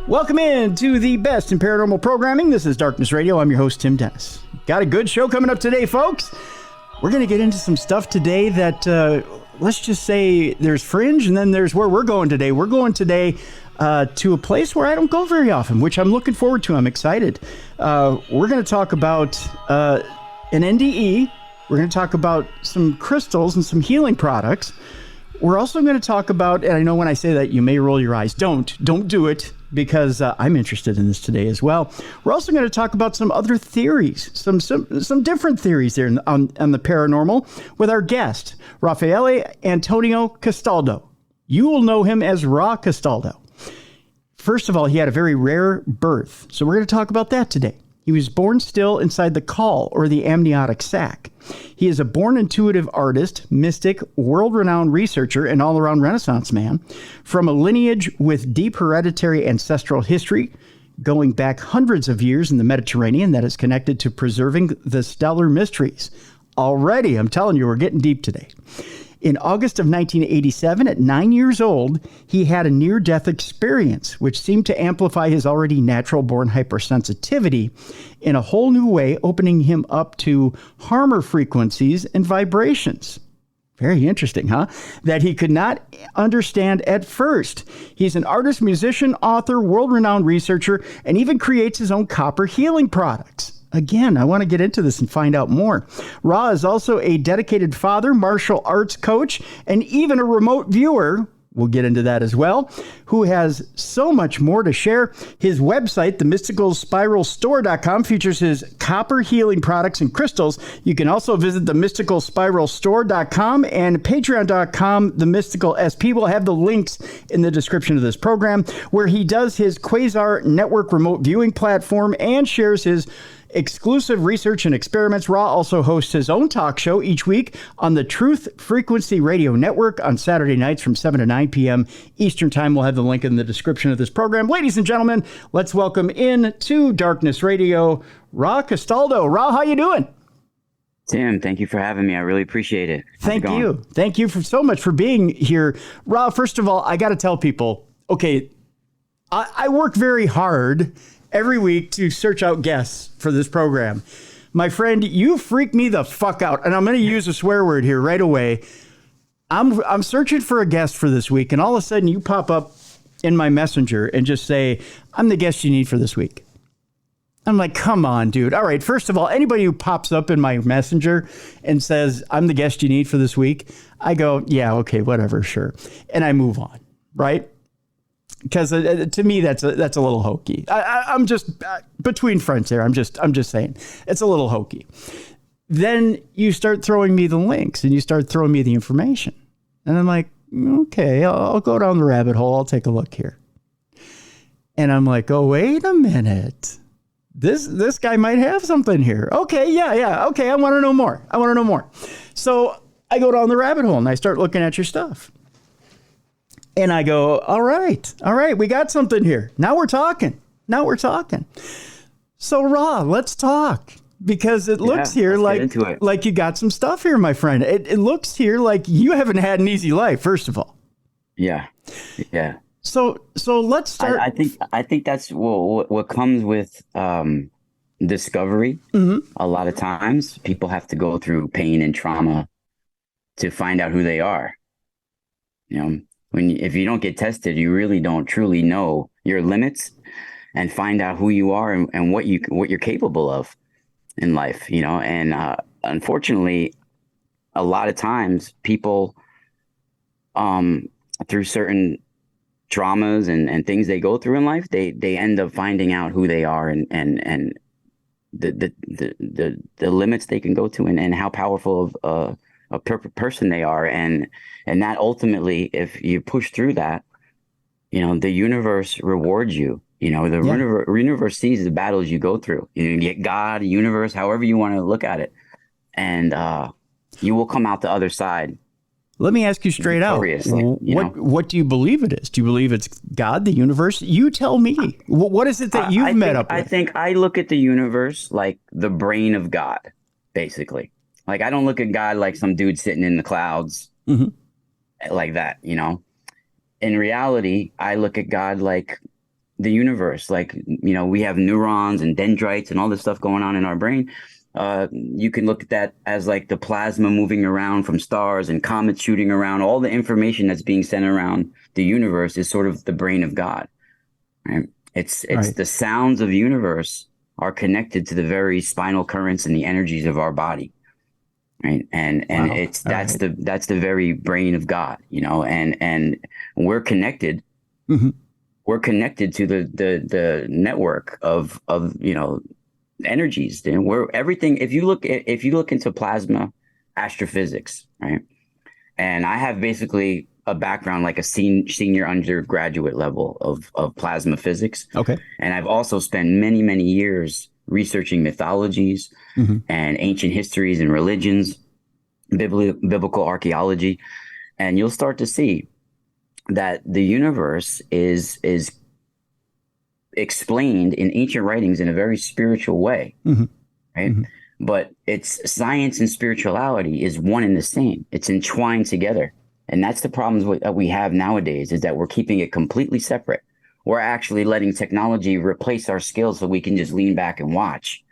Welcome in to the best in paranormal programming. This is Darkness Radio. I'm your host, Tim Dennis. Got a good show coming up today, folks. We're going to get into some stuff today that, let's just say there's fringe, and then there's where we're going today. We're going today to a place where I don't go very often, which I'm looking forward to. I'm excited. We're going to talk about an NDE. We're going to talk about some crystals and some healing products. We're also going to talk about, and I know when I say that, you may roll your eyes. Don't do it, because I'm interested in this today as well. We're also going to talk about some other theories, some different theories there on the paranormal with our guest, Raffaele Antonio Castaldo. You will know him as Ra Castaldo. First of all, he had a very rare birth, so we're going to talk about that today. He was born still inside the caul, or the amniotic sac. He is a born intuitive artist, mystic, world-renowned researcher, and all-around Renaissance man from a lineage with deep hereditary ancestral history going back hundreds of years in the Mediterranean that is connected to preserving the stellar mysteries. Already, I'm telling you, we're getting deep today. In August of 1987, at 9 years old, he had a near-death experience, which seemed to amplify his already natural-born hypersensitivity in a whole new way, opening him up to harmer frequencies and vibrations. Very interesting, huh? That he could not understand at first. He's an artist, musician, author, world-renowned researcher, and even creates his own copper healing products. Again, I want to get into this and find out more. Ra is also a dedicated father, martial arts coach, and even a remote viewer. We'll get into that as well, who has so much more to share. His website, themysticalspiralstore.com, features his copper healing products and crystals. You can also visit themysticalspiralstore.com and patreon.com. TheMysticalSP will have the links in the description of this program, where he does his Quasar Network remote viewing platform and shares his exclusive research and experiments. Ra also hosts his own talk show each week on the Truth Frequency Radio Network on Saturday nights from 7 to 9 p.m. Eastern Time. We'll have the link in the description of this program. Ladies and gentlemen, let's welcome in to Darkness Radio, Ra Castaldo. Ra, how you doing? Tim, thank you for having me. I really appreciate it. Thank you. Thank you so much for being here. Ra, first of all, I got to tell people, okay, I work very hard every week to search out guests for this program. My friend, you freak me the fuck out. And I'm going to use a swear word here right away. I'm searching for a guest for this week, and all of a sudden you pop up in my messenger and just say, I'm the guest you need for this week. I'm like, come on, dude. All right, first of all, anybody who pops up in my messenger and says, I'm the guest you need for this week, I go, yeah, okay, whatever, sure. And I move on, right? Because to me, that's a little hokey. I'm just between friends here. I'm just saying it's a little hokey. Then you start throwing me the links and you start throwing me the information. And I'm like, okay, I'll go down the rabbit hole. I'll take a look here. And I'm like, oh, wait a minute. This guy might have something here. Okay, yeah. Okay, I want to know more. So I go down the rabbit hole and I start looking at your stuff. And I go, all right, we got something here. Now we're talking. So Ra, let's talk, because it looks here like you got some stuff here, my friend. It looks here like you haven't had an easy life, first of all. Yeah. So let's start. I think that's what comes with discovery. Mm-hmm. A lot of times people have to go through pain and trauma to find out who they are. You know, if you don't get tested, you really don't truly know your limits and find out who you are and what you're capable of in life, you know. And unfortunately, a lot of times people, through certain traumas and things they go through in life, they end up finding out who they are and the limits they can go to and how powerful of a person they are, and that ultimately, if you push through that, you know, the universe rewards you. You know, the universe sees the battles you go through. You get God, universe, however you want to look at it, and you will come out the other side. Let me ask you straight out. What do you believe it is? Do you believe it's God, the universe? You tell me. What is it that you've met up with? I think I look at the universe like the brain of God, basically. Like, I don't look at God like some dude sitting in the clouds like that, you know. In reality, I look at God like the universe. Like, we have neurons and dendrites and all this stuff going on in our brain. You can look at that as like the plasma moving around from stars and comets shooting around. All the information that's being sent around the universe is sort of the brain of God, right? It's Right. the sounds of the universe are connected to the very spinal currents and the energies of our body, right? And Wow. that's All right. that's the very brain of God, and we're connected. Mhm. We're connected to the network of energies. And we're everything. If you look into plasma astrophysics, right? And I have basically a background like a senior undergraduate level of plasma physics. Okay. And I've also spent many, many years researching mythologies Mhm. and ancient histories and religions, biblical archaeology. And you'll start to see that the universe is explained in ancient writings in a very spiritual way, Mhm. right? Mhm. But it's science and spirituality is one and the same. It's entwined together. And that's the problems that we have nowadays, is that we're keeping it completely separate. We're actually letting technology replace our skills so we can just lean back and watch,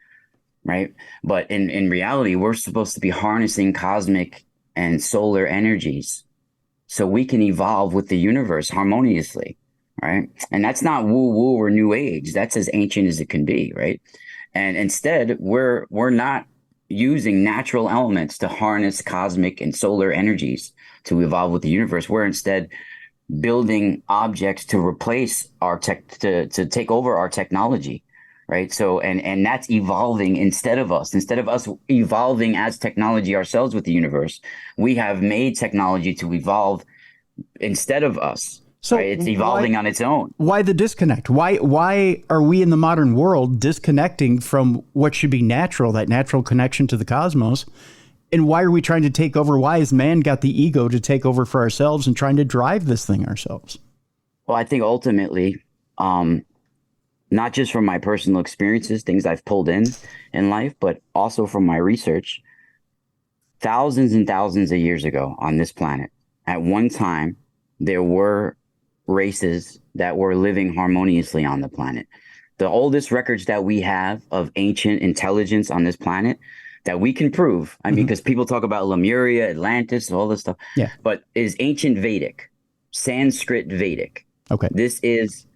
right? But in reality, we're supposed to be harnessing cosmic and solar energies so we can evolve with the universe harmoniously, right? And that's not woo woo or new age. That's as ancient as it can be, right? And instead, we're not using natural elements to harness cosmic and solar energies to evolve with the universe. We're instead building objects to replace our tech, to take over our technology, right? So and that's evolving instead of us evolving as technology ourselves with the universe. We have made technology to evolve instead of us, So right? It's evolving on its own. why the disconnect? Why are we in the modern world disconnecting from what should be natural, that natural connection to the cosmos? And why are we trying to take over? Why has man got the ego to take over for ourselves and trying to drive this thing ourselves? Well, I think ultimately, not just from my personal experiences, things I've pulled in life, but also from my research, thousands and thousands of years ago on this planet, at one time, there were races that were living harmoniously on the planet. The oldest records that we have of ancient intelligence on this planet that we can prove, I mean, because people talk about Lemuria, Atlantis, all this stuff, Yeah. but is ancient Vedic, Sanskrit Vedic. Okay. This is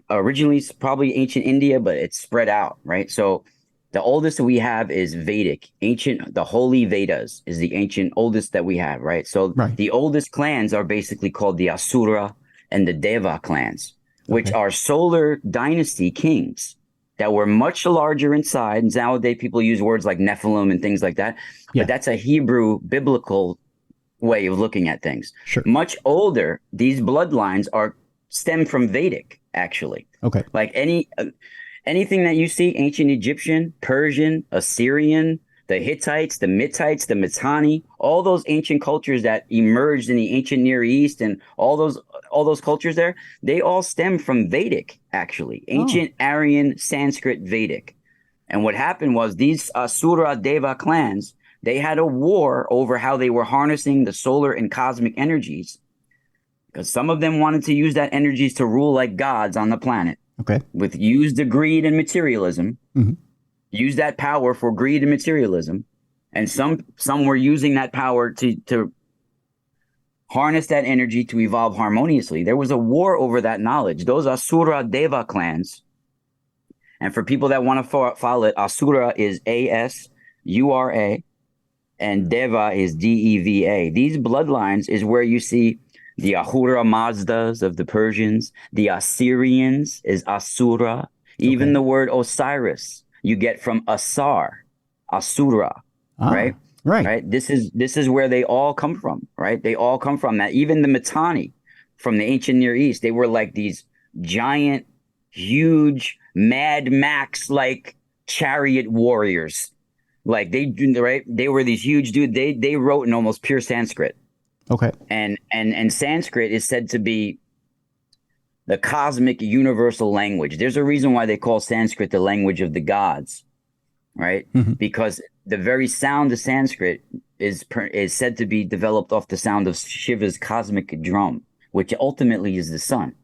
originally probably ancient India, but it's spread out, right? So the oldest we have is Vedic, ancient, the holy Vedas is the ancient oldest that we have, right? So Right. the oldest clans are basically called the Asura and the Deva clans, which Okay. are solar dynasty kings that were much larger in size. Nowadays, people use words like Nephilim and things like that, Yeah. but that's a Hebrew biblical way of looking at things. Sure. Much older, these bloodlines are stem from Vedic, actually. Okay. Like anything that you see, ancient Egyptian, Persian, Assyrian, the Hittites, the Mittites, the Mitanni, all those ancient cultures that emerged in the ancient Near East and all those cultures there, they all stem from Vedic, actually. Ancient Aryan Sanskrit Vedic. And what happened was these Asura Deva clans, they had a war over how they were harnessing the solar and cosmic energies, because some of them wanted to use that energies to rule like gods on the planet. Okay. With use the greed and materialism, Mhm. use that power for greed and materialism, and some were using that power to harness that energy to evolve harmoniously. There was a war over that knowledge. Those Asura Deva clans, and for people that want to follow it, Asura is Asura, and Deva is Deva. These bloodlines is where you see the Ahura Mazdas of the Persians, the Assyrians is Asura. Even Okay. the word Osiris you get from Asar, Asura, right? Right. Right. This is where they all come from, right? They all come from that. Even the Mitanni from the ancient Near East, they were like these giant, huge, Mad Max like chariot warriors. Like they were these huge dude. They wrote in almost pure Sanskrit. Okay. And Sanskrit is said to be the cosmic universal language. There's a reason why they call Sanskrit the language of the gods, right? Mhm. Because the very sound of Sanskrit is said to be developed off the sound of Shiva's cosmic drum, which ultimately is the sun.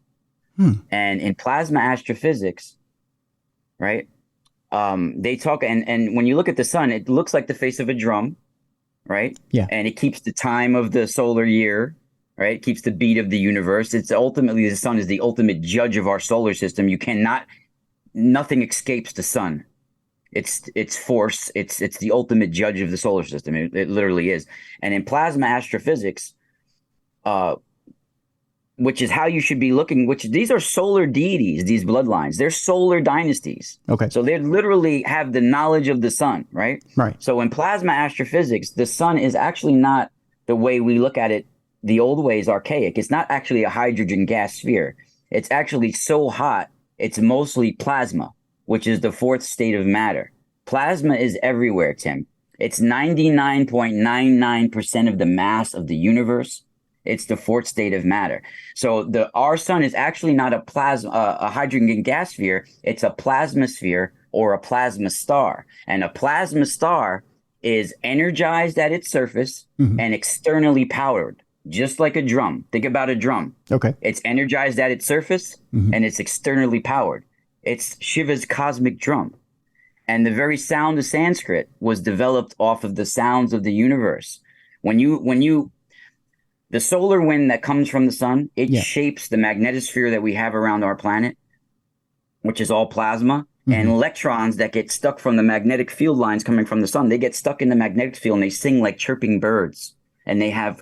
And in plasma astrophysics, right? They talk, and when you look at the sun, it looks like the face of a drum, right? Yeah. And it keeps the time of the solar year, right? It keeps the beat of the universe. It's ultimately, the sun is the ultimate judge of our solar system. Nothing escapes the sun. It's force. It's the ultimate judge of the solar system. It literally is. And in plasma astrophysics, which is how you should be looking, which these are solar deities, these bloodlines. They're solar dynasties. Okay. So they literally have the knowledge of the sun, right? Right. So in plasma astrophysics, the sun is actually not the way we look at it. The old way is archaic. It's not actually a hydrogen gas sphere. It's actually so hot, it's mostly plasma, which is the fourth state of matter. Plasma is everywhere, Tim. It's 99.99% of the mass of the universe. It's the fourth state of matter. So our sun is actually not a hydrogen gas sphere. It's a plasmasphere or a plasma star. And a plasma star is energized at its surface and externally powered, just like a drum. Think about a drum. Okay. It's energized at its surface and it's externally powered. It's Shiva's cosmic drum. And the very sound of Sanskrit was developed off of the sounds of the universe. The solar wind that comes from the sun, it shapes the magnetosphere that we have around our planet, which is all plasma. And electrons that get stuck from the magnetic field lines coming from the sun, they get stuck in the magnetic field and they sing like chirping birds. And they have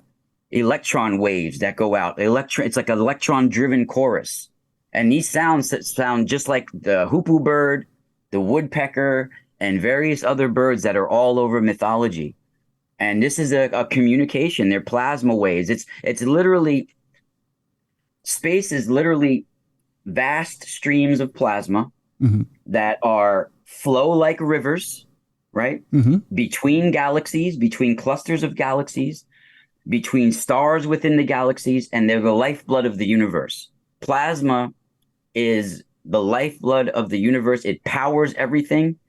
electron waves that go out. It's like an electron-driven chorus. And these sounds sound just like the hoopoo bird, the woodpecker, and various other birds that are all over mythology. And this is a communication. They're plasma waves. It's literally, space is literally vast streams of plasma that flow like rivers, right? Between galaxies, between clusters of galaxies, between stars within the galaxies, and they're the lifeblood of the universe. Plasma is the lifeblood of the universe. It powers everything.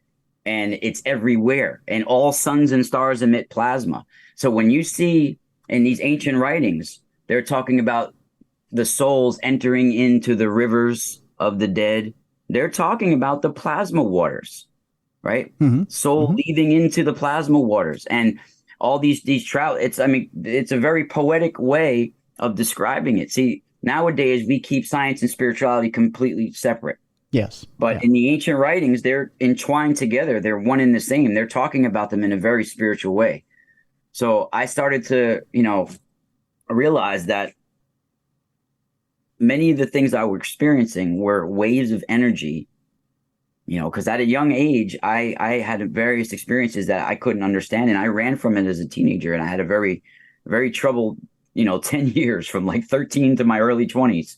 And it's everywhere. And all suns and stars emit plasma. So when you see in these ancient writings, they're talking about the souls entering into the rivers of the dead. They're talking about the plasma waters, right? Soul leaving into the plasma waters. And all these trout, it's a very poetic way of describing it. See, nowadays we keep science and spirituality completely separate. Yes. But in the ancient writings, they're entwined together. They're one and the same. They're talking about them in a very spiritual way. So I started to, realize that many of the things I was experiencing were waves of energy, because at a young age, I had various experiences that I couldn't understand. And I ran from it as a teenager. And I had a very, very troubled, 10 years from like 13 to my early 20s.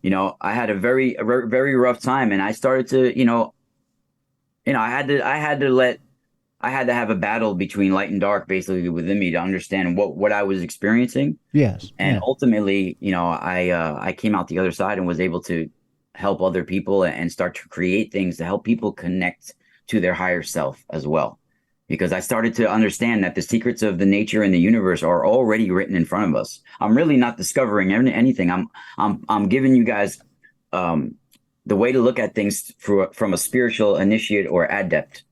I had a very, very rough time, and I started to, I had to have a battle between light and dark, basically within me, to understand what I was experiencing. Yes. And ultimately, I came out the other side and was able to help other people and start to create things to help people connect to their higher self as well. Because I started to understand that the secrets of the nature and the universe are already written in front of us. I'm really not discovering anything. I'm giving you guys the way to look at things from a spiritual initiate or adept,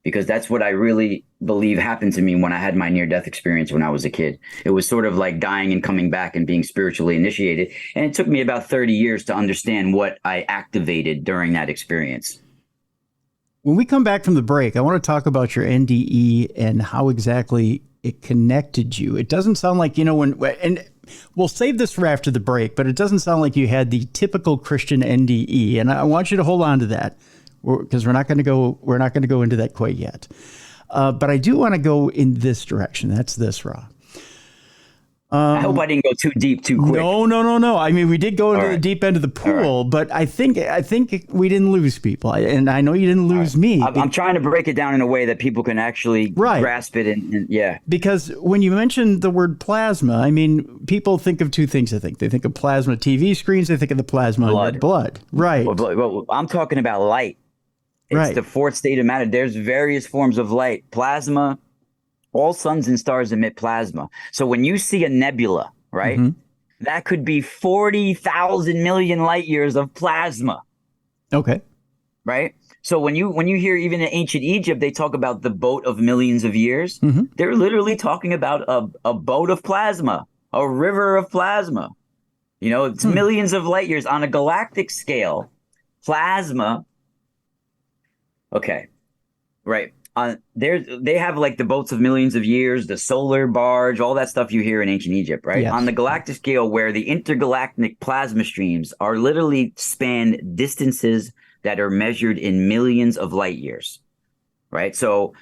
because that's what I really believe happened to me when I had my near-death experience when I was a kid. It was sort of like dying and coming back and being spiritually initiated. And it took me about 30 years to understand what I activated during that experience. When we come back from the break, I want to talk about your NDE and how exactly it connected you. It doesn't sound like, and we'll save this for after the break, but it doesn't sound like you had the typical Christian NDE. And I want you to hold on to that, because we're not going to go into that quite yet. But I do want to go in this direction. That's this, Ra. I hope I didn't go too deep too quick. No. I mean, we did go into the deep end of the pool, but I think we didn't lose people. And I know you didn't lose me. I'm trying to break it down in a way that people can actually grasp it. And because when you mention the word plasma, I mean, people think of two things, I think. They think of plasma TV screens. They think of the plasma in their blood. Right. Well, I'm talking about light. It's the fourth state of matter. There's various forms of light. Plasma. All suns and stars emit plasma. So when you see a nebula, right, That could be 40,000 million light years of plasma, Okay. right? So when you hear even in ancient Egypt, they talk about the boat of millions of years. They're literally talking about a boat of plasma, a river of plasma. You know, it's millions of light years on a galactic scale. Plasma. Okay, right. They have like the boats of millions of years, the solar barge, all that stuff you hear in ancient Egypt, right? Yes. On the galactic scale, where the intergalactic plasma streams are literally span distances that are measured in millions of light years, right? So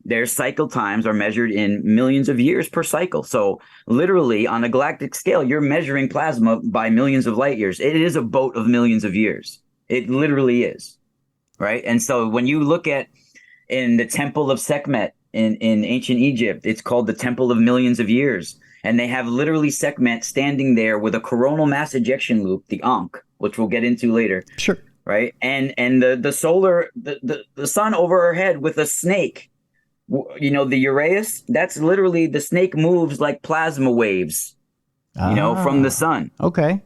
their cycle times are measured in millions of years per cycle. So literally on a galactic scale, you're measuring plasma by millions of light years. It is a boat of millions of years. It literally is, right? And so when you look at in the Temple of Sekhmet in ancient Egypt, it's called the Temple of Millions of Years. And they have literally Sekhmet standing there with a coronal mass ejection loop, the Ankh, which we'll get into later. Sure. Right. And the solar, the sun over her head with a snake, you know, the Uraeus, that's literally the snake moves like plasma waves, you know, from the sun. Okay.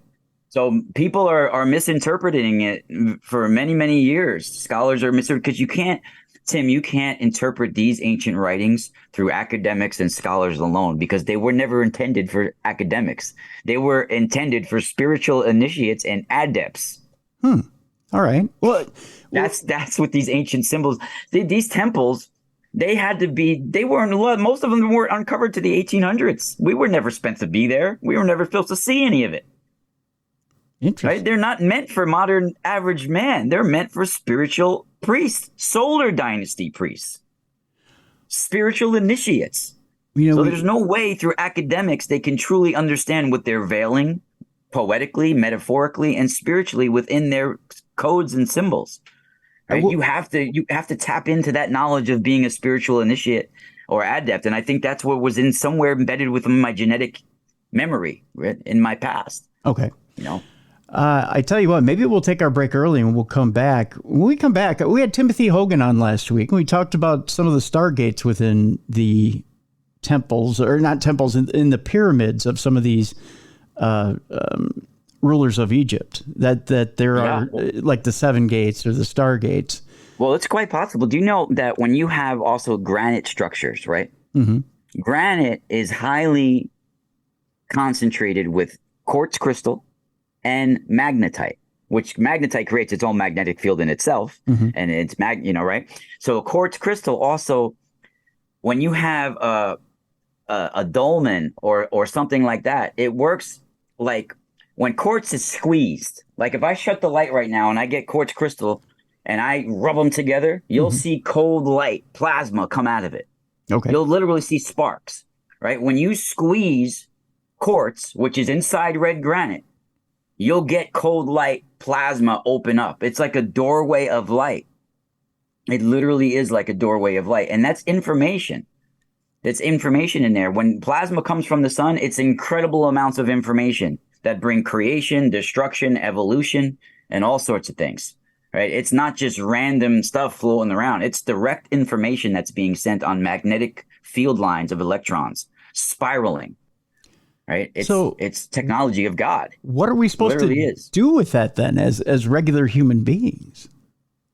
So people are misinterpreting it for many, many years. Scholars are because Tim, you can't interpret these ancient writings through academics and scholars alone, because they were never intended for academics. They were intended for spiritual initiates and adepts. All right. Well, that's what these ancient symbols, these temples, they had to be, most of them were uncovered to the 1800s. We were never supposed to be there. We were never supposed to see any of it. Interesting. Right? They're not meant for modern average man. They're meant for spiritual priests, solar dynasty priests, spiritual initiates. You know, so there's no way through academics they can truly understand what they're veiling poetically, metaphorically, and spiritually within their codes and symbols. Right? You have to tap into that knowledge of being a spiritual initiate or adept. And I think that's what was somewhere embedded within my genetic memory, right, in my past. Okay. You know. I tell you what, maybe we'll take our break early and we'll come back. When we come back, we had Timothy Hogan on last week, and we talked about some of the stargates within the temples, or not temples, in the pyramids of some of these rulers of Egypt, that there are like the 7 gates or the stargates. Well, it's quite possible. Do you know that when you have also granite structures, right? Granite is highly concentrated with quartz crystal and magnetite, which magnetite creates its own magnetic field in itself, and it's right? So quartz crystal also, when you have a dolmen or something like that, it works like when quartz is squeezed. Like if I shut the light right now and I get quartz crystal and I rub them together, you'll see cold light plasma come out of it. Okay. You'll literally see sparks, right? When you squeeze quartz, which is inside red granite, you'll get cold light plasma open up. It's like a doorway of light. It literally is like a doorway of light. And that's information. That's information in there. When plasma comes from the sun, it's incredible amounts of information that bring creation, destruction, evolution, and all sorts of things. Right? It's not just random stuff floating around. It's direct information that's being sent on magnetic field lines of electrons spiraling. Right? It's technology of God. What are we supposed to do with that then as regular human beings?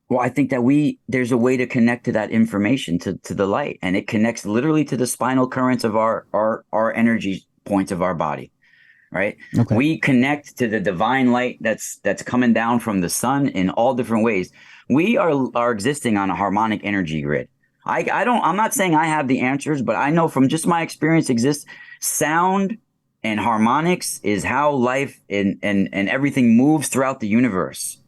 Well, I think that there's a way to connect to that information, to the light, and it connects literally to the spinal currents of our energy points of our body. Right? Okay. We connect to the divine light that's coming down from the sun in all different ways. We are existing on a harmonic energy grid. I'm not saying I have the answers, but I know from just my experience exists. Sound and harmonics is how life and everything moves throughout the universe.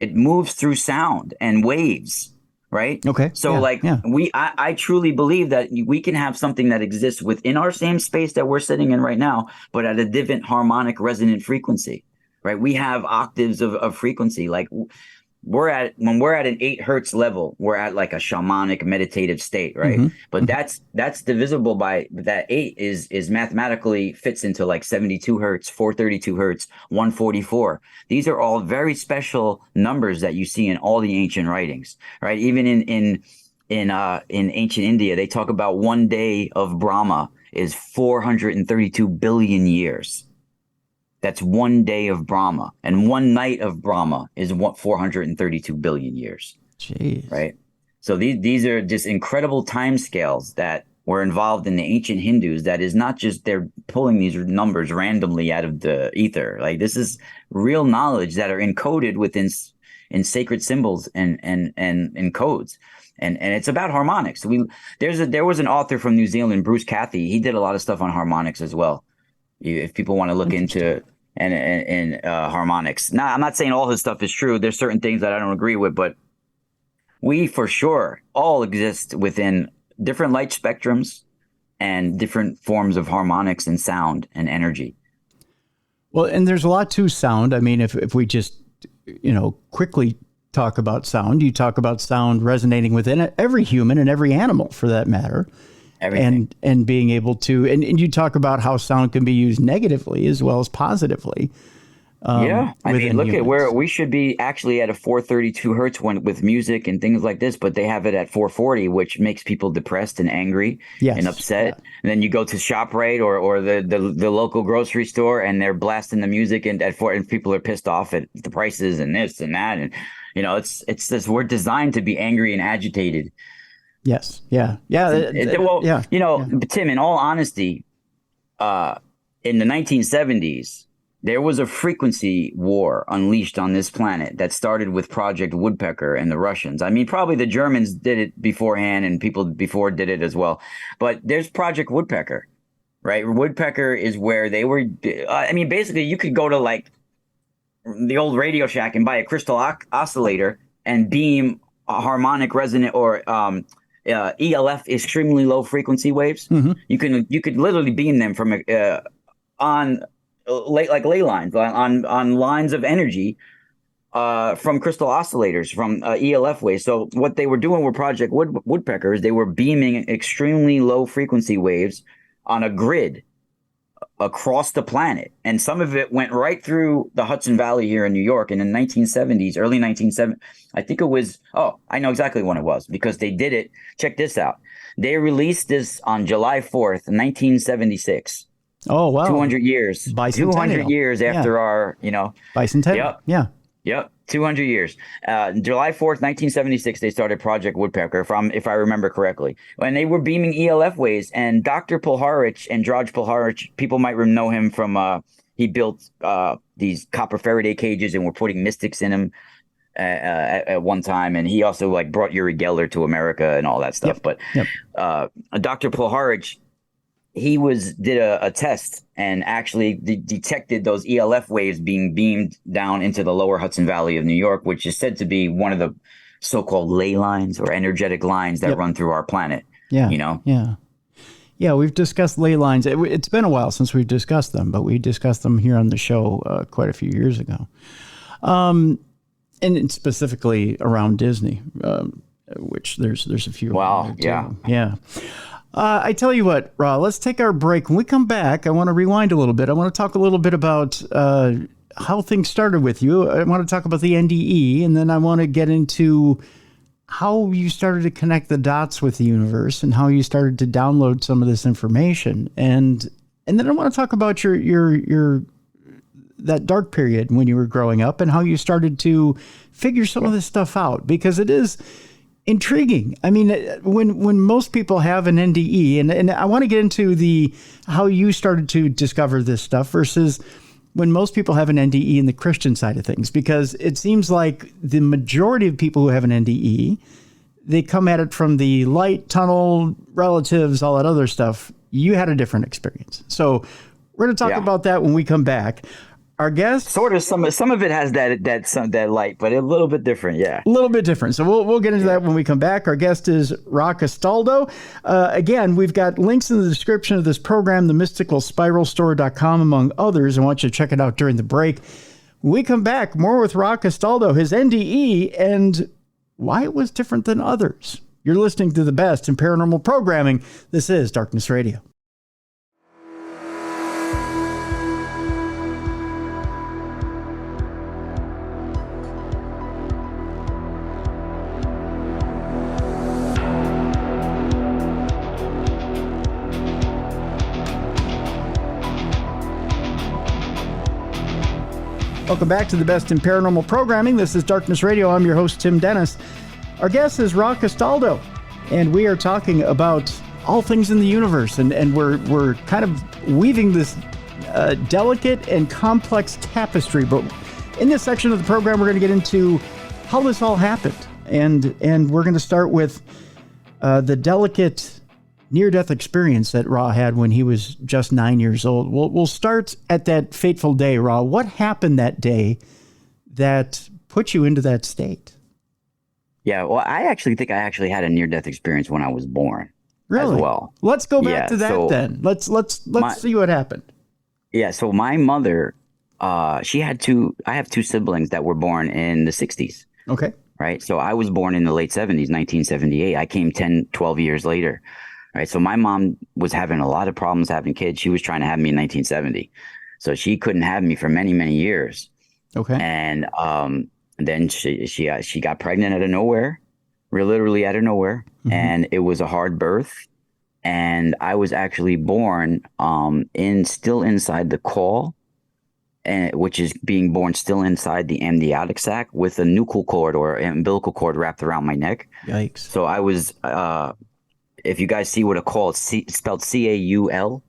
It moves through sound and waves, right? Okay. So I truly believe that we can have something that exists within our same space that we're sitting in right now, but at a different harmonic resonant frequency, right? We have octaves of frequency. Like when we're at an 8 hertz level, we're at like a shamanic meditative state, right? But that's divisible by that 8 is mathematically fits into like 72 hertz, 432 hertz, 144. These are all very special numbers that you see in all the ancient writings, right? Even in ancient India, they talk about one day of Brahma is 432 billion years. That's one day of Brahma, and one night of Brahma is 432 billion years. Jeez. Right. So these are just incredible time scales that were involved in the ancient Hindus. That is not just they're pulling these numbers randomly out of the ether. Like, this is real knowledge that are encoded within in sacred symbols and codes. And it's about harmonics. There was an author from New Zealand, Bruce Cathy. He did a lot of stuff on harmonics as well. If people want to look into and harmonics. Now, I'm not saying all his stuff is true. There's certain things that I don't agree with, but we for sure all exist within different light spectrums and different forms of harmonics and sound and energy. Well, and there's a lot to sound. I mean, if we just, quickly talk about sound, you talk about sound resonating within every human and every animal for that matter. Everything. And being able to, and you talk about how sound can be used negatively as well as positively. I mean, look humans. at where we should be actually at a 432 hertz with music and things like this, but they have it at 440, which makes people depressed and angry and upset. Yeah. And then you go to ShopRite or the local grocery store, and they're blasting the music and people are pissed off at the prices and this and that. And, it's this, we're designed to be angry and agitated. Yes. Yeah. Yeah. Tim, in all honesty, in the 1970s, there was a frequency war unleashed on this planet that started with Project Woodpecker and the Russians. I mean, probably the Germans did it beforehand and people before did it as well. But there's Project Woodpecker, right? Woodpecker is where they were. Basically, you could go to like the old Radio Shack and buy a crystal oscillator and beam a harmonic resonant or ELF, extremely low frequency waves. Mm-hmm. You could literally beam them from on ley lines on lines of energy from crystal oscillators from ELF waves. So what they were doing with Project Woodpeckers, they were beaming extremely low frequency waves on a grid across the planet, and some of it went right through the Hudson Valley here in New York. And in the 1970s, early 1970s, I think it was. Oh, I know exactly when it was because they did it. Check this out. They released this on July 4th, 1976. Oh, wow. 200 years. 200 years after our, bicentennial. Yep. Yep. 200 years. July 4th, 1976, they started Project Woodpecker, if I remember correctly. And they were beaming ELF waves. And Dr. Pulharich and Droj Pulharich, people might know him from, he built these copper Faraday cages and were putting mystics in them at one time. And he also brought Uri Geller to America and all that stuff. Yep. But Dr. Pulharich, he did a test and actually detected those ELF waves being beamed down into the lower Hudson Valley of New York, which is said to be one of the so-called ley lines or energetic lines that run through our planet. Yeah. Yeah. We've discussed ley lines. It's been a while since we've discussed them, but we discussed them here on the show quite a few years ago. And specifically around Disney, which there's a few. Wow. Yeah. I tell you what, Ra, let's take our break. When we come back, I want to rewind a little bit. I want to talk a little bit about how things started with you. I want to talk about the NDE, and then I want to get into how you started to connect the dots with the universe and how you started to download some of this information. And then I want to talk about your that dark period when you were growing up and how you started to figure some of this stuff out, because it is intriguing. I mean, when most people have an NDE, and I want to get into how you started to discover this stuff versus when most people have an NDE in the Christian side of things, because it seems like the majority of people who have an NDE, they come at it from the light tunnel, relatives, all that other stuff. You had a different experience. So we're going to talk about that when we come back. Our guest, sort of, some of it has that light, but a little bit different, a little bit different. So we'll get into that when we come back. Our guest is Ra Castaldo. Again, we've got links in the description of this program, themysticalspiralstore.com, among others. I want you to check it out during the break. When we come back, more with Ra Castaldo, his NDE, and why it was different than others. You're listening to the best in paranormal programming. This is Darkness Radio. Welcome back to the best in paranormal programming. This is Darkness Radio. I'm your host, Tim Dennis. Our guest is Ra Castaldo, and we are talking about all things in the universe, and we're kind of weaving this delicate and complex tapestry. But in this section of the program, we're going to get into how this all happened, and we're going to start with the delicate near-death experience that Ra had when he was just 9 years old. We'll start at that fateful day, Ra. What happened that day that put you into that state? Yeah, well, I actually think I actually had a near-death experience when I was born. Really? As well. Let's go back to that then. Let's see what happened. Yeah, so my mother, I have two siblings that were born in the 60s. Okay. Right? So I was born in the late 70s, 1978. I came 10, 12 years later. Right. So my mom was having a lot of problems having kids. She was trying to have me in 1970. So she couldn't have me for many, many years. Okay. And then she got pregnant out of nowhere, literally out of nowhere. Mm-hmm. And it was a hard birth. And I was actually born still inside the caul, which is being born still inside the amniotic sac with a nuchal cord or umbilical cord wrapped around my neck. Yikes. So I was if you guys see what a caul is, spelled C-A-U-L,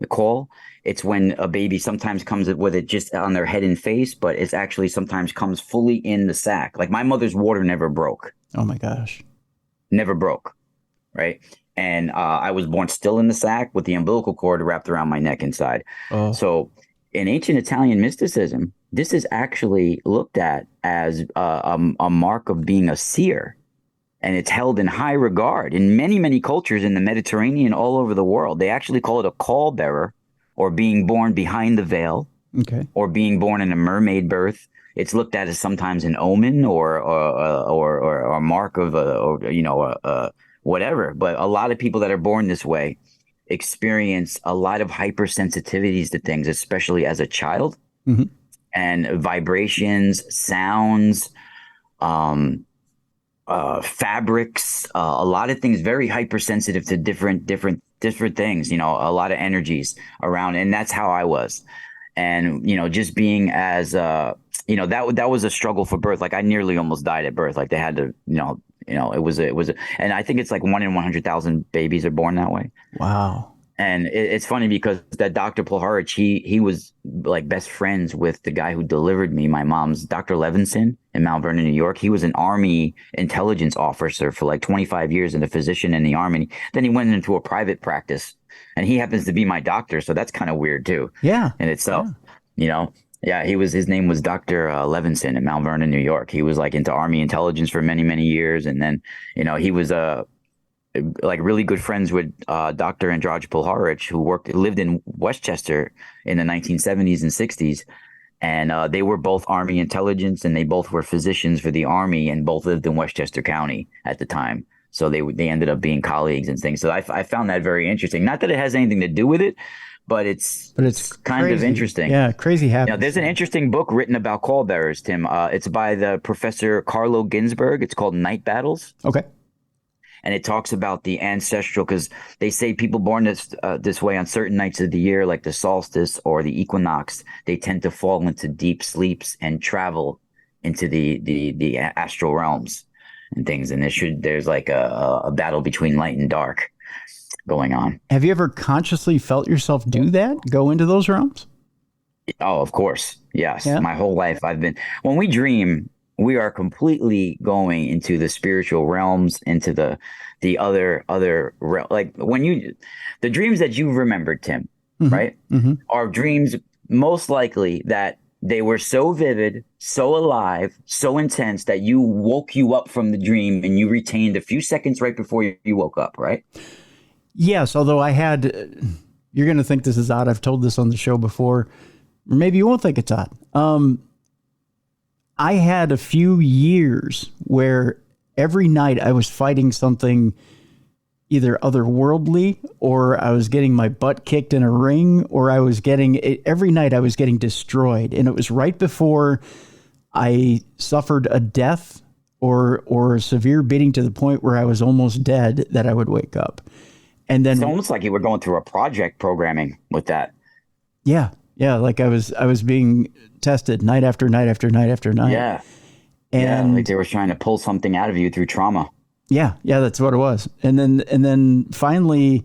the caul, it's when a baby sometimes comes with it just on their head and face, but it's actually sometimes comes fully in the sac. Like my mother's water never broke. Oh my gosh. Never broke. Right. And I was born still in the sac with the umbilical cord wrapped around my neck inside. Oh. So in ancient Italian mysticism, this is actually looked at as a mark of being a seer. And it's held in high regard in many, many cultures in the Mediterranean all over the world. They actually call it a caul bearer, or being born behind the veil, okay, or being born in a mermaid birth. It's looked at as sometimes an omen or a mark of whatever. But a lot of people that are born this way experience a lot of hypersensitivities to things, especially as a child, mm-hmm. and vibrations, sounds, fabrics, a lot of things, very hypersensitive to different things, a lot of energies around. And that's how I was. And, just being as, that was a struggle for birth. Like I nearly almost died at birth. Like they had to, it was and I think it's like 1 in 100,000 babies are born that way. Wow. And it's funny because that Dr. Polharich, he was like best friends with the guy who delivered me, my mom's Dr. Levinson in Mount Vernon, New York. He was an Army intelligence officer for like 25 years and a physician in the Army. Then he went into a private practice, and he happens to be my doctor. So that's kind of weird too. Yeah. In itself, Yeah, his name was Dr. Levinson in Mount Vernon, New York. He was like into Army intelligence for many, many years. And then, he was like really good friends with Dr. Andraj Polharich, who lived in Westchester in the 1970s and 60s. And they were both Army intelligence, and they both were physicians for the Army, and both lived in Westchester County at the time. So they ended up being colleagues and things. So I found that very interesting. Not that it has anything to do with it, but it's kind crazy. Of interesting. Yeah, crazy happens. There's an interesting book written about caul bearers, Tim. It's by the Professor Carlo Ginzburg. It's called Night Battles. Okay. And it talks about the ancestral, because they say people born this way on certain nights of the year, like the solstice or the equinox, they tend to fall into deep sleeps and travel into the astral realms and things. And there's like a battle between light and dark going on. Have you ever consciously felt yourself do that? Go into those realms? Oh, of course. Yes. Yeah. My whole life when we dream, we are completely going into the spiritual realms, into the other like the dreams that you remembered, Tim, mm-hmm. right? Mm-hmm. Are dreams most likely that they were so vivid, so alive, so intense that you woke you up from the dream and you retained a few seconds right before you woke up, right? Yes, although you're going to think this is odd. I've told this on the show before, or maybe you won't think it's odd. I had a few years where every night I was fighting something either otherworldly, or I was getting my butt kicked in a ring, or every night I was getting destroyed. And it was right before I suffered a death or a severe beating to the point where I was almost dead that I would wake up. And then it's almost like you were going through a project programming with that. Yeah. Yeah, like I was being tested night after night after night after night. Yeah. And Like they were trying to pull something out of you through trauma. yeah, that's what it was. And then finally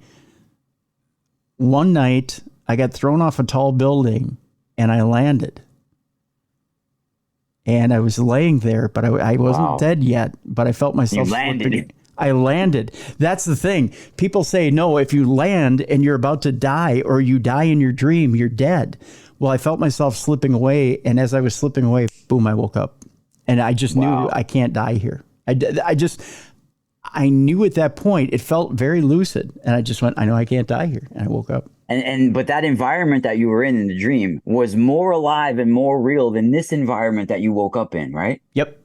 one night I got thrown off a tall building and I landed. And I was laying there, but I wasn't dead yet, but I felt myself slipping. I landed. That's the thing. People say, no, if you land and you're about to die or you die in your dream, you're dead. Well, I felt myself slipping away. And as I was slipping away, boom, I woke up. And I just knew I can't die here. I knew at that point, it felt very lucid. And I just went, I know I can't die here. And I woke up. But that environment that you were in the dream was more alive and more real than this environment that you woke up in, right? Yep.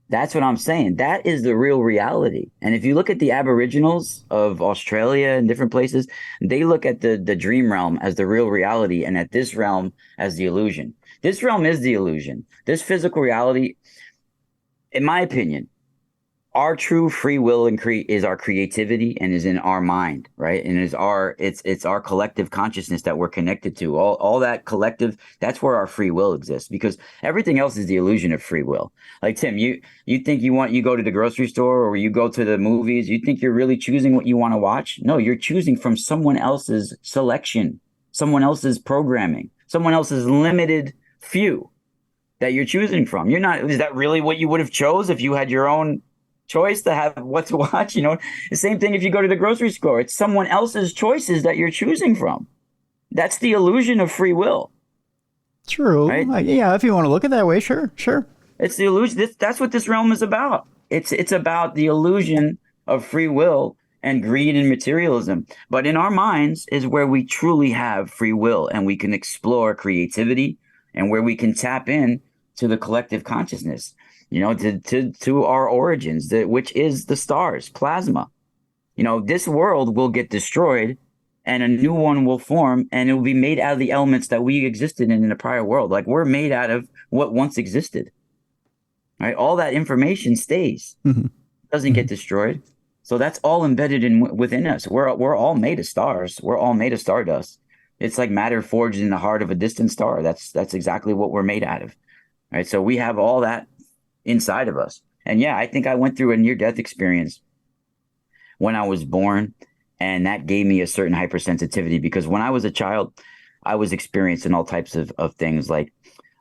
That's what I'm saying. That is the real reality. And if you look at the Aboriginals of Australia and different places, they look at the dream realm as the real reality and at this realm as the illusion. This realm is the illusion. This physical reality, in my opinion, our true free will is our creativity and is in our mind, right? And it's our collective consciousness that we're connected to. All that collective, that's where our free will exists, because everything else is the illusion of free will. Like Tim, you think you go to the grocery store or you go to the movies, you think you're really choosing what you want to watch? No, you're choosing from someone else's selection, someone else's programming, someone else's limited few that you're choosing from. Is that really what you would have chose if you had your own choice to have what to watch? The same thing if you go to the grocery store, it's someone else's choices that you're choosing from. That's the illusion of free will. True. Right? Yeah, if you want to look at it that way, sure. It's the illusion. That's what this realm is about. It's about the illusion of free will and greed and materialism. But in our minds is where we truly have free will and we can explore creativity and where we can tap in to the collective consciousness. To our origins, which is the stars, plasma. This world will get destroyed and a new one will form, and it will be made out of the elements that we existed in a prior world. Like we're made out of what once existed. Right? All that information stays, doesn't get destroyed. So that's all embedded within us. We're all made of stars. We're all made of stardust. It's like matter forged in the heart of a distant star. That's exactly what we're made out of. Right? So we have all that inside of us. And yeah, I think I went through a near-death experience when I was born, and that gave me a certain hypersensitivity, because when I was a child, I was experiencing all types of things like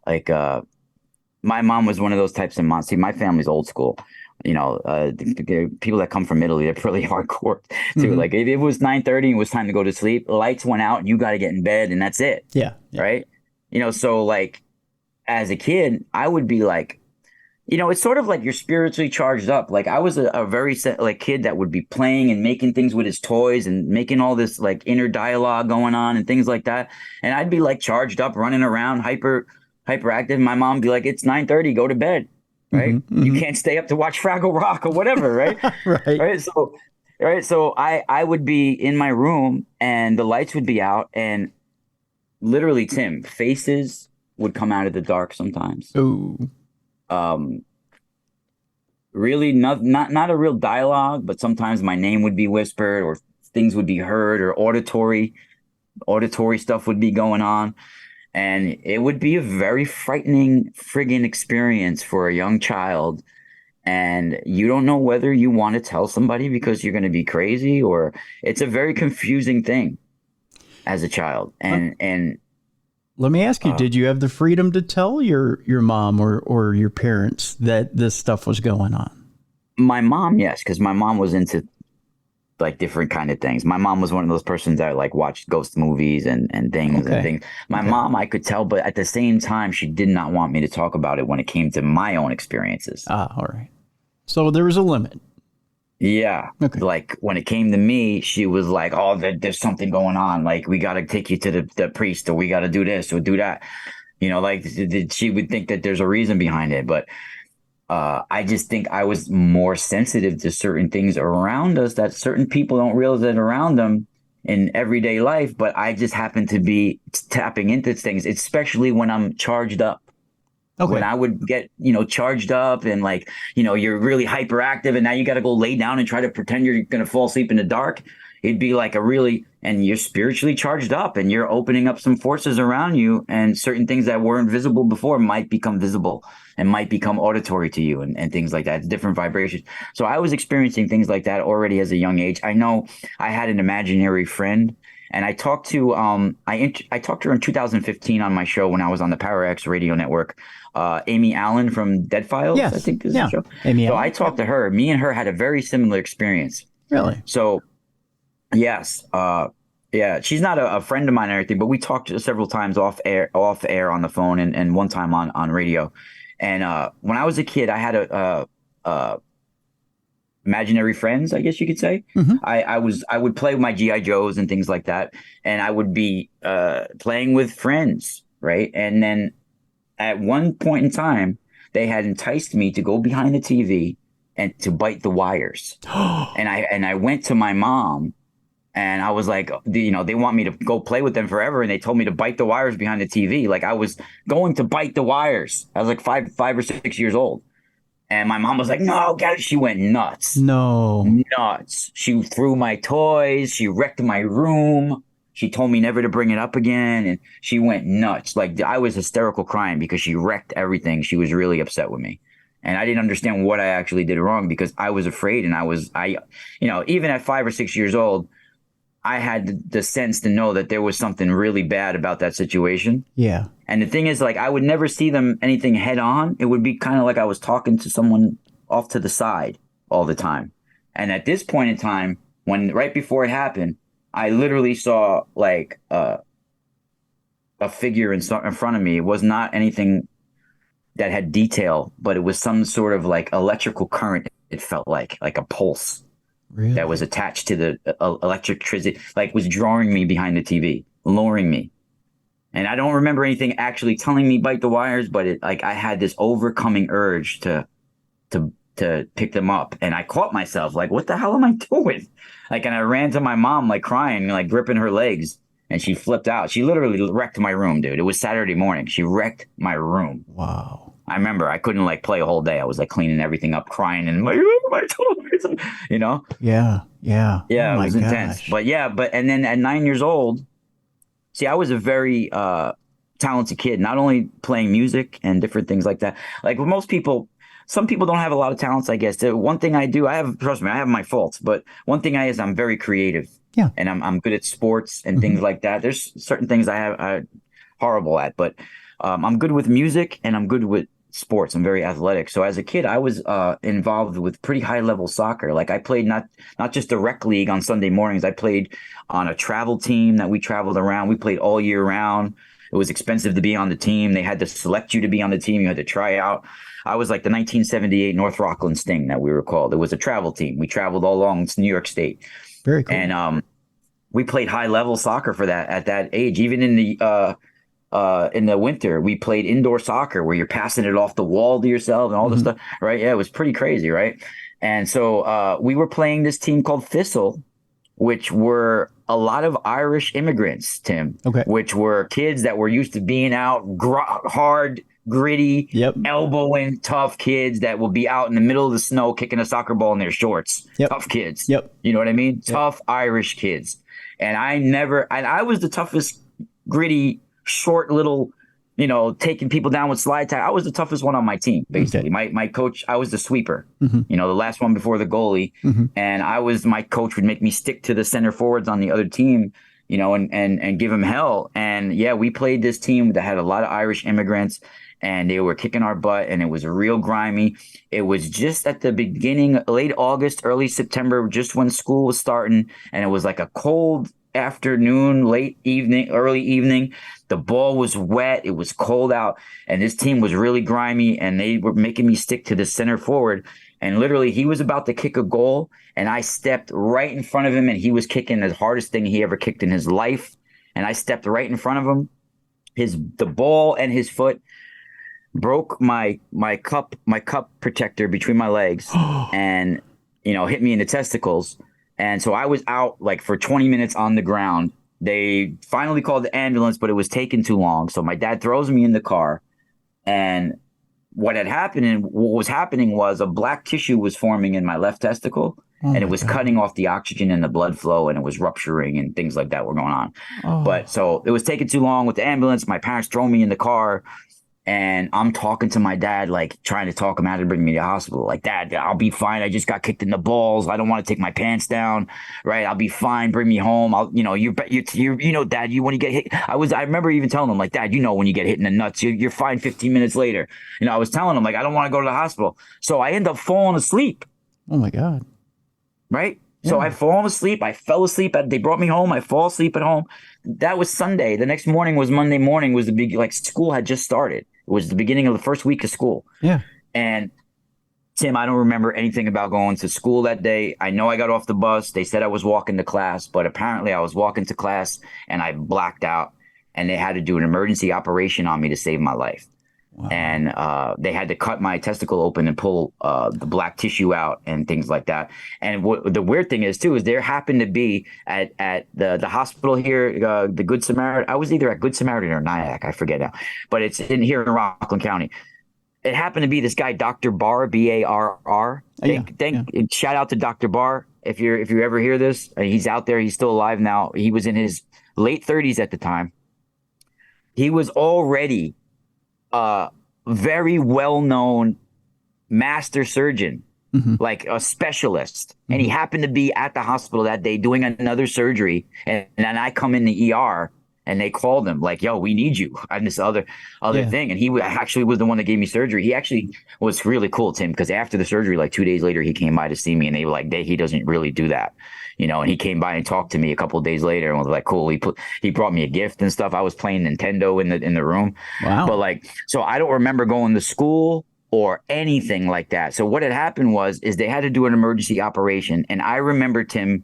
my mom was one of those types of moms. See, my family's old school. The people that come from Italy, they're pretty hardcore too. Like if it was 9:30 and it was time to go to sleep, lights went out and you got to get in bed and that's it. Yeah. Right. So like as a kid, I would be like, it's sort of like you're spiritually charged up. Like I was a very kid that would be playing and making things with his toys and making all this like inner dialogue going on and things like that. And I'd be like charged up, running around, hyperactive. My mom would be like, it's 9:30, go to bed. Right. You can't stay up to watch Fraggle Rock or whatever. Right. Right. So I would be in my room and the lights would be out and literally, Tim, faces would come out of the dark sometimes. Ooh. Really not a real dialogue, but sometimes my name would be whispered or things would be heard or auditory stuff would be going on. And it would be a very frightening friggin' experience for a young child. And you don't know whether you want to tell somebody because you're going to be crazy, or it's a very confusing thing as a child. And let me ask you, did you have the freedom to tell your mom or your parents that this stuff was going on? My mom, yes, because my mom was into like different kind of things. My mom was one of those persons that like watched ghost movies and things. My mom, I could tell, but at the same time, she did not want me to talk about it when it came to my own experiences. Ah, all right. So there was a limit. Yeah. Okay. Like when it came to me, she was like, oh, there's something going on. Like we got to take you to the priest, or we got to do this or do that. Like she would think that there's a reason behind it. But I just think I was more sensitive to certain things around us that certain people don't realize that around them in everyday life. But I just happen to be tapping into things, especially when I'm charged up. Okay. When I would get, charged up and like, you're really hyperactive and now you got to go lay down and try to pretend you're going to fall asleep in the dark. It'd be like and you're spiritually charged up and you're opening up some forces around you, and certain things that weren't visible before might become visible and might become auditory to you, and things like that. It's different vibrations. So I was experiencing things like that already as a young age. I know I had an imaginary friend, and I talked to I talked to her in 2015 on my show when I was on the Power X radio network. Amy Allen from Dead Files, Yes. I think is Yeah. the show. Amy So Allen. I talked to her. Me and her had a very similar experience. Really? So yes, yeah, she's not a friend of mine or anything, but we talked several times off air on the phone, and one time on radio. And when I was a kid, I had a imaginary friends, I guess you could say. Mm-hmm. I would play with my GI Joes and things like that, and I would be playing with friends, right? And then at one point in time, they had enticed me to go behind the TV and to bite the wires. And I went to my mom. And I was like, they want me to go play with them forever. And they told me to bite the wires behind the TV. Like I was going to bite the wires. I was like five or 6 years old. And my mom was like, no, get it. She went nuts. No. Nuts. She threw my toys. She wrecked my room. She told me never to bring it up again. And she went nuts. Like I was hysterical crying because she wrecked everything. She was really upset with me. And I didn't understand what I actually did wrong because I was afraid. And even at 5 or 6 years old, I had the sense to know that there was something really bad about that situation. Yeah. And the thing is, like, I would never see them anything head on. It would be kind of like I was talking to someone off to the side all the time. And at this point in time, right before it happened, I literally saw like a figure in front of me. It was not anything that had detail, but it was some sort of like electrical current. It felt like a pulse. Really? That was attached to the electricity, like was drawing me behind the TV, luring me. And I don't remember anything actually telling me bite the wires, but I had this overcoming urge to pick them up. And I caught myself like, what the hell am I doing? Like, and I ran to my mom, like crying, like gripping her legs, and she flipped out. She literally wrecked my room, dude. It was Saturday morning. She wrecked my room. Wow. I remember I couldn't like play a whole day. I was like cleaning everything up, crying, and like, oh, my toys, Yeah. Yeah, Oh it my was intense. gosh. But and then at 9 years old, see, I was a very talented kid, not only playing music and different things like that. Like with most people, some people don't have a lot of talents, I guess. One thing I do, trust me, I have my faults, but one thing I'm very creative. Yeah. And I'm good at sports and things like that. There's certain things I'm horrible at, but I'm good with music and I'm good with sports. I'm very athletic. So as a kid, I was involved with pretty high level soccer. Like I played not just the rec league on Sunday mornings. I played on a travel team that we traveled around. We played all year round. It was expensive to be on the team. They had to select you to be on the team. You had to try out. I was like the 1978 North Rockland Sting that we were called. It was a travel team. We traveled all along New York State. Very cool. And we played high level soccer for that at that age. Even in the winter, we played indoor soccer where you're passing it off the wall to yourself and all this stuff, right? Yeah, it was pretty crazy, right? And so we were playing this team called Thistle, which were a lot of Irish immigrants, Tim, Okay. which were kids that were used to being out hard, gritty, elbowing, tough kids that will be out in the middle of the snow kicking a soccer ball in their shorts. Tough kids. You know what I mean? Tough Irish kids. And I was the toughest, gritty, short little, taking people down with slide tag. I was the toughest one on my team, basically. My coach, I was the sweeper, the last one before the goalie. And my coach would make me stick to the center forwards on the other team, and give them hell. And yeah, we played this team that had a lot of Irish immigrants and they were kicking our butt and it was real grimy. It was just at the beginning, late August, early September, just when school was starting. And it was like a cold afternoon, late evening, early evening. The ball was wet. It was cold out. And this team was really grimy. And they were making me stick to the center forward. And literally, he was about to kick a goal. And I stepped right in front of him. And he was kicking the hardest thing he ever kicked in his life. And I stepped right in front of him. The ball and his foot broke my cup protector between my legs and hit me in the testicles. And so I was out like for 20 minutes on the ground. They finally called the ambulance, but it was taking too long. So my dad throws me in the car and what had happened and what was happening was a black tissue was forming in my left testicle, and it was cutting off the oxygen and the blood flow, and it was rupturing and things like that were going on. But so it was taking too long with the ambulance. My parents throw me in the car, and I'm talking to my dad, like trying to talk him out of bringing me to the hospital. Like, Dad, I'll be fine. I just got kicked in the balls. I don't want to take my pants down. Right? I'll be fine. Bring me home. I'll, you know, you know, Dad, when you get hit, I remember even telling him, like, Dad, when you get hit in the nuts, you're fine 15 minutes later. I was telling him, like, I don't want to go to the hospital. So I end up falling asleep. Oh my God. Right? Yeah. So I fall asleep. I fell asleep. They brought me home. I fall asleep at home. That was Sunday. The next morning was Monday morning. Was the big, like, school had just started. It was the beginning of the first week of school. Yeah. And Tim, I don't remember anything about going to school that day. I know I got off the bus. They said I was walking to class, but apparently I was walking to class and I blacked out, and they had to do an emergency operation on me to save my life. Wow. And they had to cut my testicle open and pull the black tissue out and things like that. And the weird thing is, too, is there happened to be at the hospital here, the Good Samaritan. I was either at Good Samaritan or Nyack. I forget now. But it's here in Rockland County. It happened to be this guy, Dr. Barr, Barr. Shout out to Dr. Barr. If you ever hear this, he's out there. He's still alive now. He was in his late 30s at the time. He was already very well-known master surgeon, like a specialist. And he happened to be at the hospital that day doing another surgery. And then I come in the ER and they called him like, yo, we need you on this other thing. And he actually was the one that gave me surgery. He actually was really cool, Tim, because after the surgery, like 2 days later, he came by to see me and they were like, he doesn't really do that. And he came by and talked to me a couple of days later and was like, cool. He brought me a gift and stuff. I was playing Nintendo in the room. Wow. But so I don't remember going to school or anything like that. So what had happened is they had to do an emergency operation. And I remember, Tim,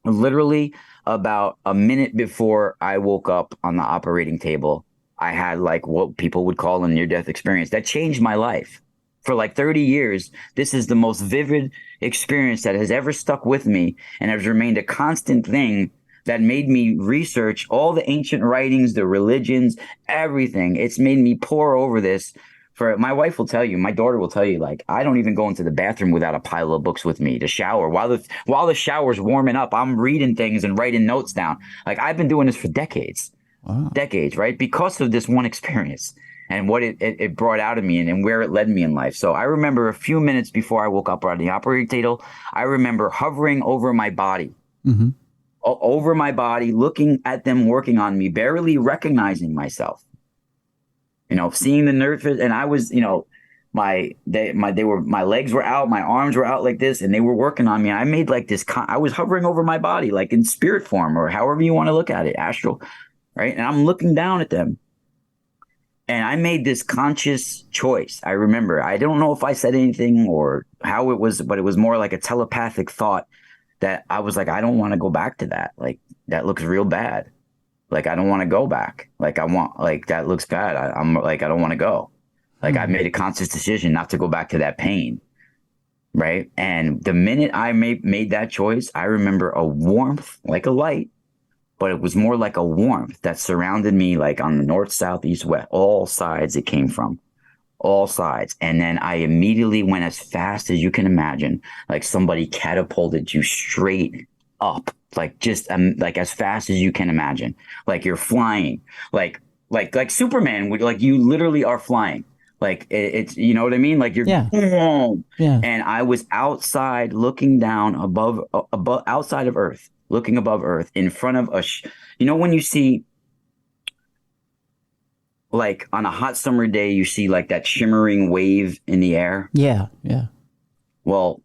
literally about a minute before I woke up on the operating table, I had like what people would call a near-death experience that changed my life. For like 30 years, this is the most vivid experience that has ever stuck with me and has remained a constant thing that made me research all the ancient writings, the religions, everything. It's made me pore over this. My wife will tell you, my daughter will tell you, like, I don't even go into the bathroom without a pile of books with me to shower. While the shower's warming up, I'm reading things and writing notes down. Like, I've been doing this for decades. Wow. Decades, right? Because of this one experience and what it brought out of me and where it led me in life. So I remember a few minutes before I woke up on the operating table, I remember hovering over my body, looking at them working on me, barely recognizing myself. Seeing the nurses, and I was, my legs were out, my arms were out like this, and they were working on me. I made like this, I was hovering over my body, like in spirit form or however you want to look at it, astral, right? And I'm looking down at them. And I made this conscious choice. I remember, I don't know if I said anything or how it was, but it was more like a telepathic thought that I was like, I don't want to go back to that. Like, that looks real bad. Like, I don't want to go back. Like, that looks bad. I'm like, I don't want to go. Like, I made a conscious decision not to go back to that pain. Right. And the minute I made that choice, I remember a warmth, like a light, but it was more like a warmth that surrounded me, like on the north, south, east, west, all sides it came from. All sides. And then I immediately went as fast as you can imagine, like somebody catapulted you straight up. Like just like as fast as you can imagine, like you're flying, like Superman would, like you literally are flying, like it's you know what I mean, like you're boom. Yeah. And I was outside looking down above outside of Earth, looking above Earth in front of when you see like on a hot summer day, you see like that shimmering wave in the air. Yeah. Well,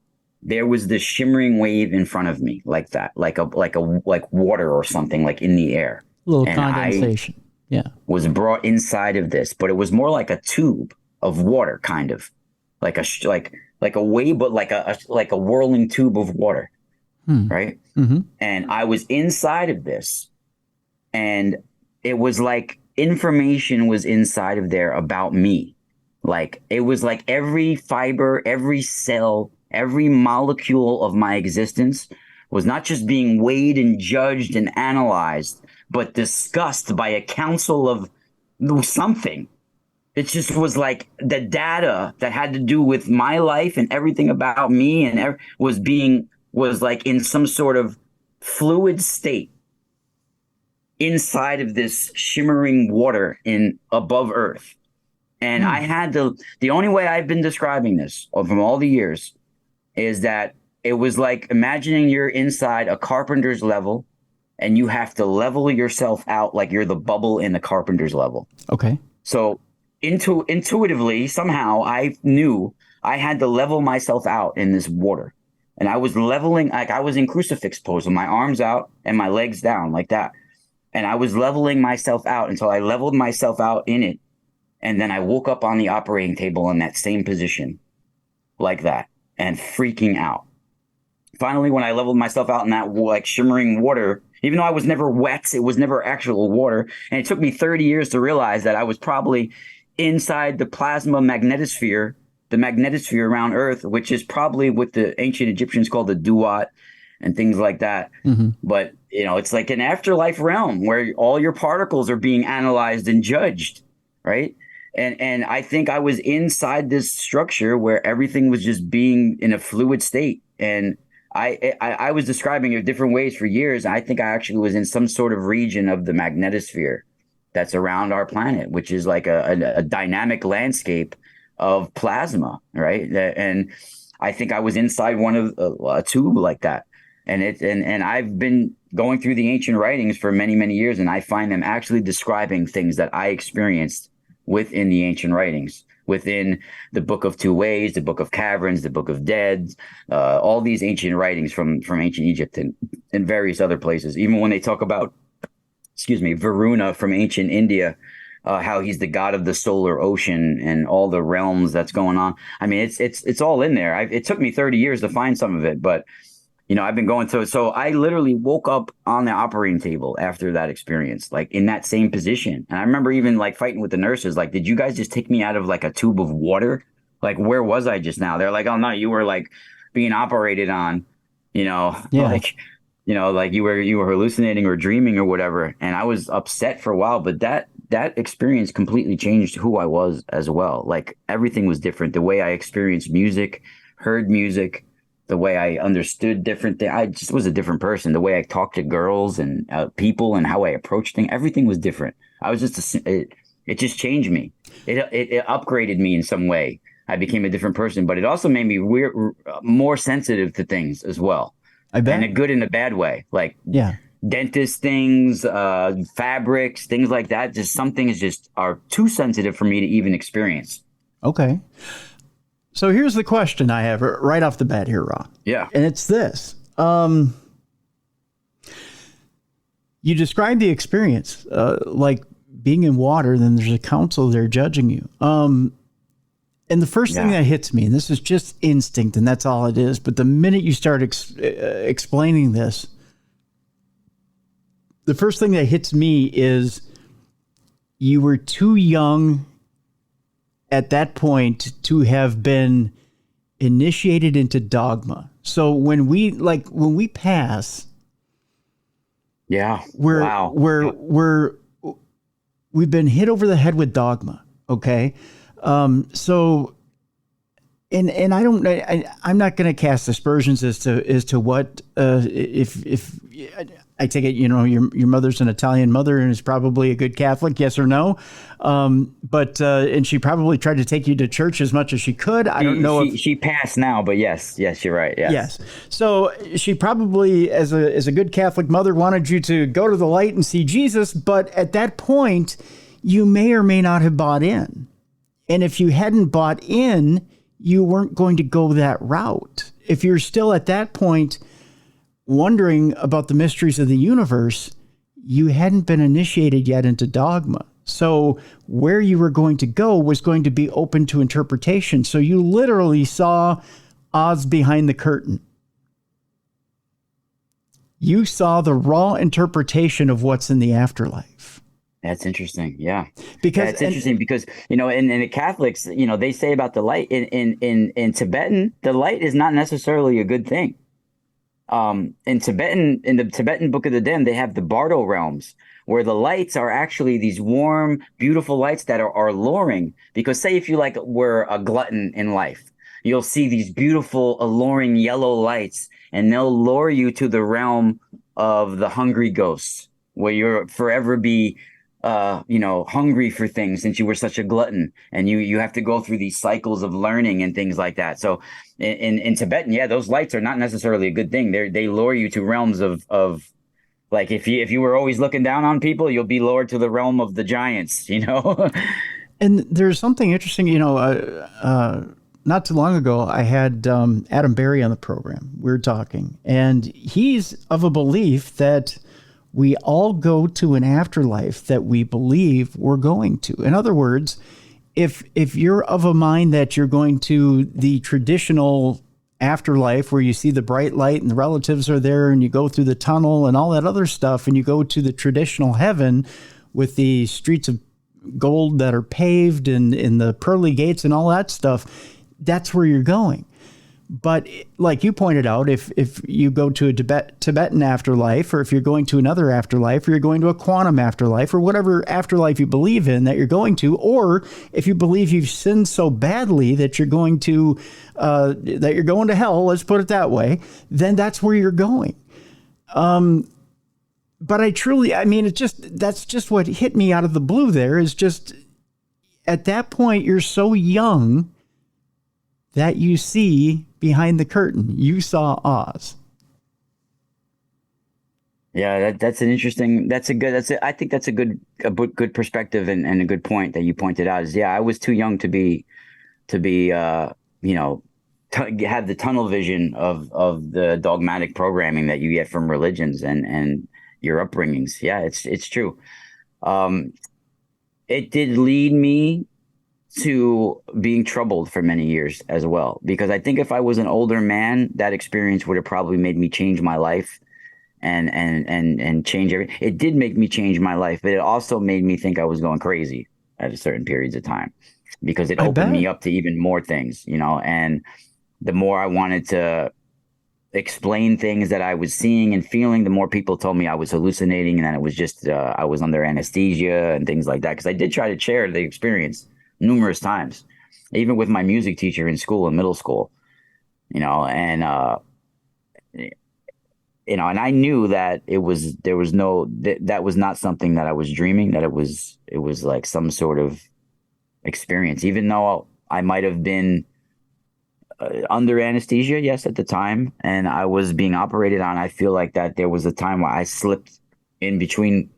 there was this shimmering wave in front of me, like that, like water or something, like in the air. A little condensation. Was brought inside of this, but it was more like a tube of water, kind of like a wave, but like a whirling tube of water, right? Mm-hmm. And I was inside of this, and it was like information was inside of there about me. Like it was like every fiber, every cell, every molecule of my existence was not just being weighed and judged and analyzed, but discussed by a council of something. it just was like the data that had to do with my life and everything about me and was like in some sort of fluid state inside of this shimmering water in above earth. And I had the only way I've been describing this from all the years is that it was like imagining you're inside a carpenter's level and you have to level yourself out like you're the bubble in the carpenter's level. Okay. So intuitively, somehow I knew I had to level myself out in this water. And I was leveling, like I was in crucifix pose with my arms out and my legs down like that. And I was leveling myself out until I leveled myself out in it. And then I woke up on the operating table in that same position like that and freaking out. Finally, when I leveled myself out in that like shimmering water, even though I was never wet, it was never actual water. And it took me 30 years to realize that I was probably inside the plasma magnetosphere, the magnetosphere around Earth, which is probably what the ancient Egyptians called the duat and things like that. Mm-hmm. But, it's like an afterlife realm where all your particles are being analyzed and judged, right? And I think I was inside this structure where everything was just being in a fluid state. And I was describing it different ways for years. I think I actually was in some sort of region of the magnetosphere that's around our planet, which is like a dynamic landscape of plasma, right? And I think I was inside one of a tube like that. And I've been going through the ancient writings for many, many years, and I find them actually describing things that I experienced within the ancient writings, within the Book of Two Ways, the Book of Caverns, the Book of Dead, all these ancient writings from ancient Egypt and various other places. Even when they talk about, Varuna from ancient India, how he's the god of the solar ocean and all the realms that's going on. I mean, it's all in there. It took me 30 years to find some of it, but I've been going through it. So I literally woke up on the operating table after that experience, like in that same position. And I remember even like fighting with the nurses, like, did you guys just take me out of like a tube of water? Like, where was I just now? They're like, oh no, you were like being operated on, like you were hallucinating or dreaming or whatever. And I was upset for a while, but that experience completely changed who I was as well. Like everything was different. The way I experienced music, heard music, the way I understood different things. I just was a different person. The way I talked to girls and people and how I approached things, everything was different. I was just, it just changed me. It upgraded me in some way. I became a different person, but it also made me more sensitive to things as well. I bet. In a good and a bad way. Like dentist things, fabrics, things like that. Just some things just are too sensitive for me to even experience. Okay. So here's the question I have right off the bat here, Ra. Yeah. And it's this. You described the experience like being in water, then there's a council there judging you. And the first thing that hits me, and this is just instinct, and that's all it is, but the minute you start explaining this, the first thing that hits me is you were too young at that point to have been initiated into dogma. So when we pass, we've been hit over the head with dogma. Okay. So, and I'm not going to cast aspersions as to what, if I take it, your mother's an Italian mother and is probably a good Catholic, yes or no? But and she probably tried to take you to church as much as she could. I don't know if she passed now, but yes, you're right. Yes. So she probably, as a good Catholic mother, wanted you to go to the light and see Jesus. But at that point, you may or may not have bought in. And if you hadn't bought in, you weren't going to go that route. If you're still at that point wondering about the mysteries of the universe, you hadn't been initiated yet into dogma. So where you were going to go was going to be open to interpretation. So you literally saw Oz behind the curtain. You saw the raw interpretation of what's in the afterlife. That's interesting. Yeah. Because it's interesting because, in the Catholics, they say about the light in Tibetan, the light is not necessarily a good thing. In the Tibetan Book of the Den, they have the Bardo realms where the lights are actually these warm, beautiful lights that are alluring. Because say if you like were a glutton in life, you'll see these beautiful, alluring yellow lights, and they'll lure you to the realm of the hungry ghosts, where you'll forever be hungry for things since you were such a glutton, and you have to go through these cycles of learning and things like that. So in Tibetan, yeah, those lights are not necessarily a good thing. They lure you to realms of like if you were always looking down on people, you'll be lured to the realm of the giants, you know. And there's something interesting, not too long ago, I had Adam Berry on the program. We were talking, and he's of a belief that we all go to an afterlife that we believe we're going to. In other words, if you're of a mind that you're going to the traditional afterlife where you see the bright light and the relatives are there and you go through the tunnel and all that other stuff, and you go to the traditional heaven with the streets of gold that are paved and in the pearly gates and all that stuff, that's where you're going. But like you pointed out, if you go to a Tibetan afterlife, or if you're going to another afterlife, or you're going to a quantum afterlife, or whatever afterlife you believe in that you're going to, or if you believe you've sinned so badly that you're going to hell, let's put it that way, then that's where you're going. But that's just what hit me out of the blue there, is just at that point, you're so young that you see behind the curtain. You saw Oz. Yeah, that's an interesting. I think that's a good perspective, and a good point that you pointed out. Is, yeah, I was too young to be have the tunnel vision of the dogmatic programming that you get from religions and your upbringings. Yeah, it's true. It did lead me to being troubled for many years as well, because I think if I was an older man, that experience would have probably made me change my life and change everything. It did make me change my life, but it also made me think I was going crazy at a certain periods of time, because it opened me up to even more things, and the more I wanted to explain things that I was seeing and feeling, the more people told me I was hallucinating and that it was just I was under anesthesia and things like that. Because I did try to share the experience numerous times, even with my music teacher in school, in middle school, and I knew that that was not something that I was dreaming, that it was like some sort of experience, even though I might have been under anesthesia, yes, at the time, and I was being operated on. I feel like that there was a time where I slipped in between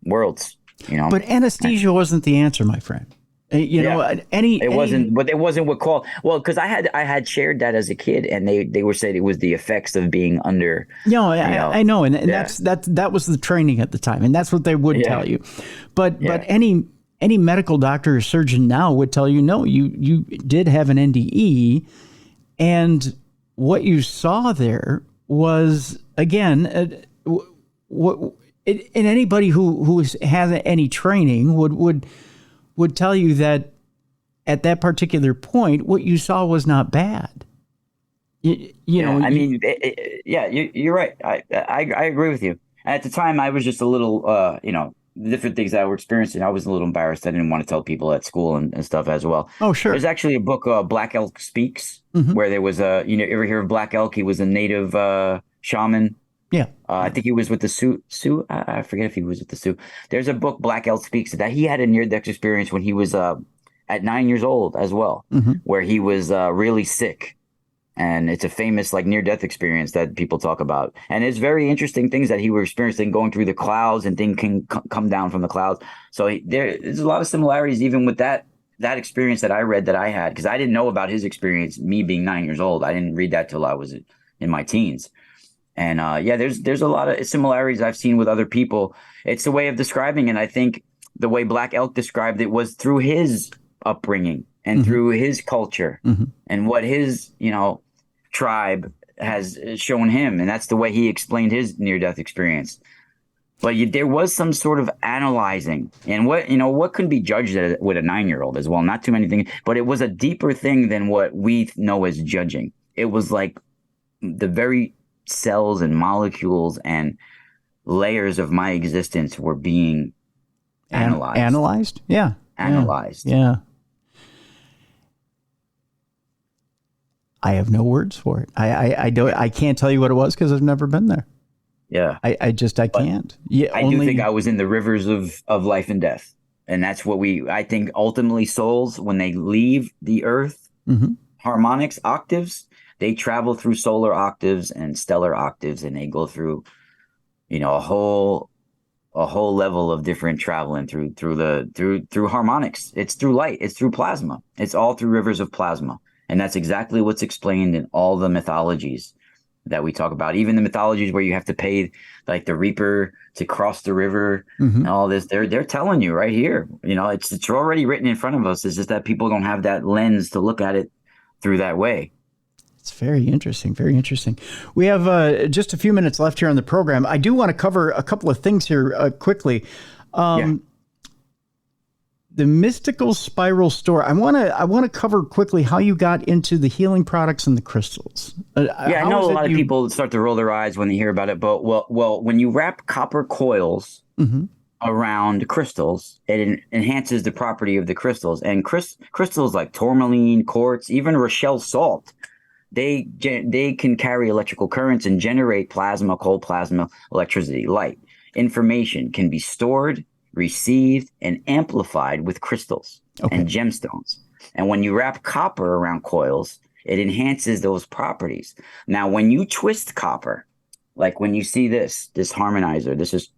worlds, But anesthesia wasn't the answer, my friend. It wasn't, but it wasn't what called. Well, because I had shared that as a kid, and they were saying it was the effects of being under. I know, and that was the training at the time, and that's what they would tell you. But any medical doctor or surgeon now would tell you, no, you did have an NDE, and what you saw there was, again, and anybody who has any training would tell you that at that particular point, what you saw was not bad. You're right. I agree with you. At the time, I was just a little, the different things that I were experiencing. I was a little embarrassed. I didn't want to tell people at school and stuff as well. Oh, sure. There's actually a book, Black Elk Speaks, where there was you ever hear of Black Elk? He was a native shaman. Yeah. I think he was with the Sioux. I forget if he was with the Sioux. There's a book, Black Elk Speaks, that he had a near-death experience when he was at 9 years old as well, where he was really sick. And it's a famous near-death experience that people talk about. And it's very interesting things that he was experiencing, going through the clouds, and things can come down from the clouds. So there's a lot of similarities even with that experience that I read that I had, because I didn't know about his experience, me being 9 years old. I didn't read that till I was in my teens. And there's a lot of similarities I've seen with other people. It's a way of describing, and I think the way Black Elk described it was through his upbringing and through his culture and what his tribe has shown him, and that's the way he explained his near-death experience. But there was some sort of analyzing, and what could be judged with a 9-year-old as well. Not too many things, but it was a deeper thing than what we know as judging. It was like the very cells and molecules and layers of my existence were being analyzed. Analyzed? Yeah. Analyzed. Yeah. I have no words for it. I can't tell you what it was because I've never been there. Yeah. I can't. Yeah. I do think I was in the rivers of life and death. And that's what I think ultimately souls, when they leave the earth, harmonics, octaves, they travel through solar octaves and stellar octaves, and they go through, a whole level of different traveling through harmonics. It's through light. It's through plasma. It's all through rivers of plasma. And that's exactly what's explained in all the mythologies that we talk about. Even the mythologies where you have to pay like the reaper to cross the river and all this, they're telling you right here, it's already written in front of us. It's just that people don't have that lens to look at it through that way. It's very interesting. Very interesting. We have just a few minutes left here on the program. I do want to cover a couple of things here quickly. The mystical spiral store. I want to cover quickly how you got into the healing products and the crystals. I know a lot of people start to roll their eyes when they hear about it, but when you wrap copper coils around crystals, it enhances the property of the crystals. And crystals like tourmaline, quartz, even Rochelle salt, they can carry electrical currents and generate plasma, cold plasma, electricity, light. Information can be stored, received, and amplified with crystals and gemstones. And when you wrap copper around coils, it enhances those properties. Now, when you twist copper, like when you see this harmonizer, this is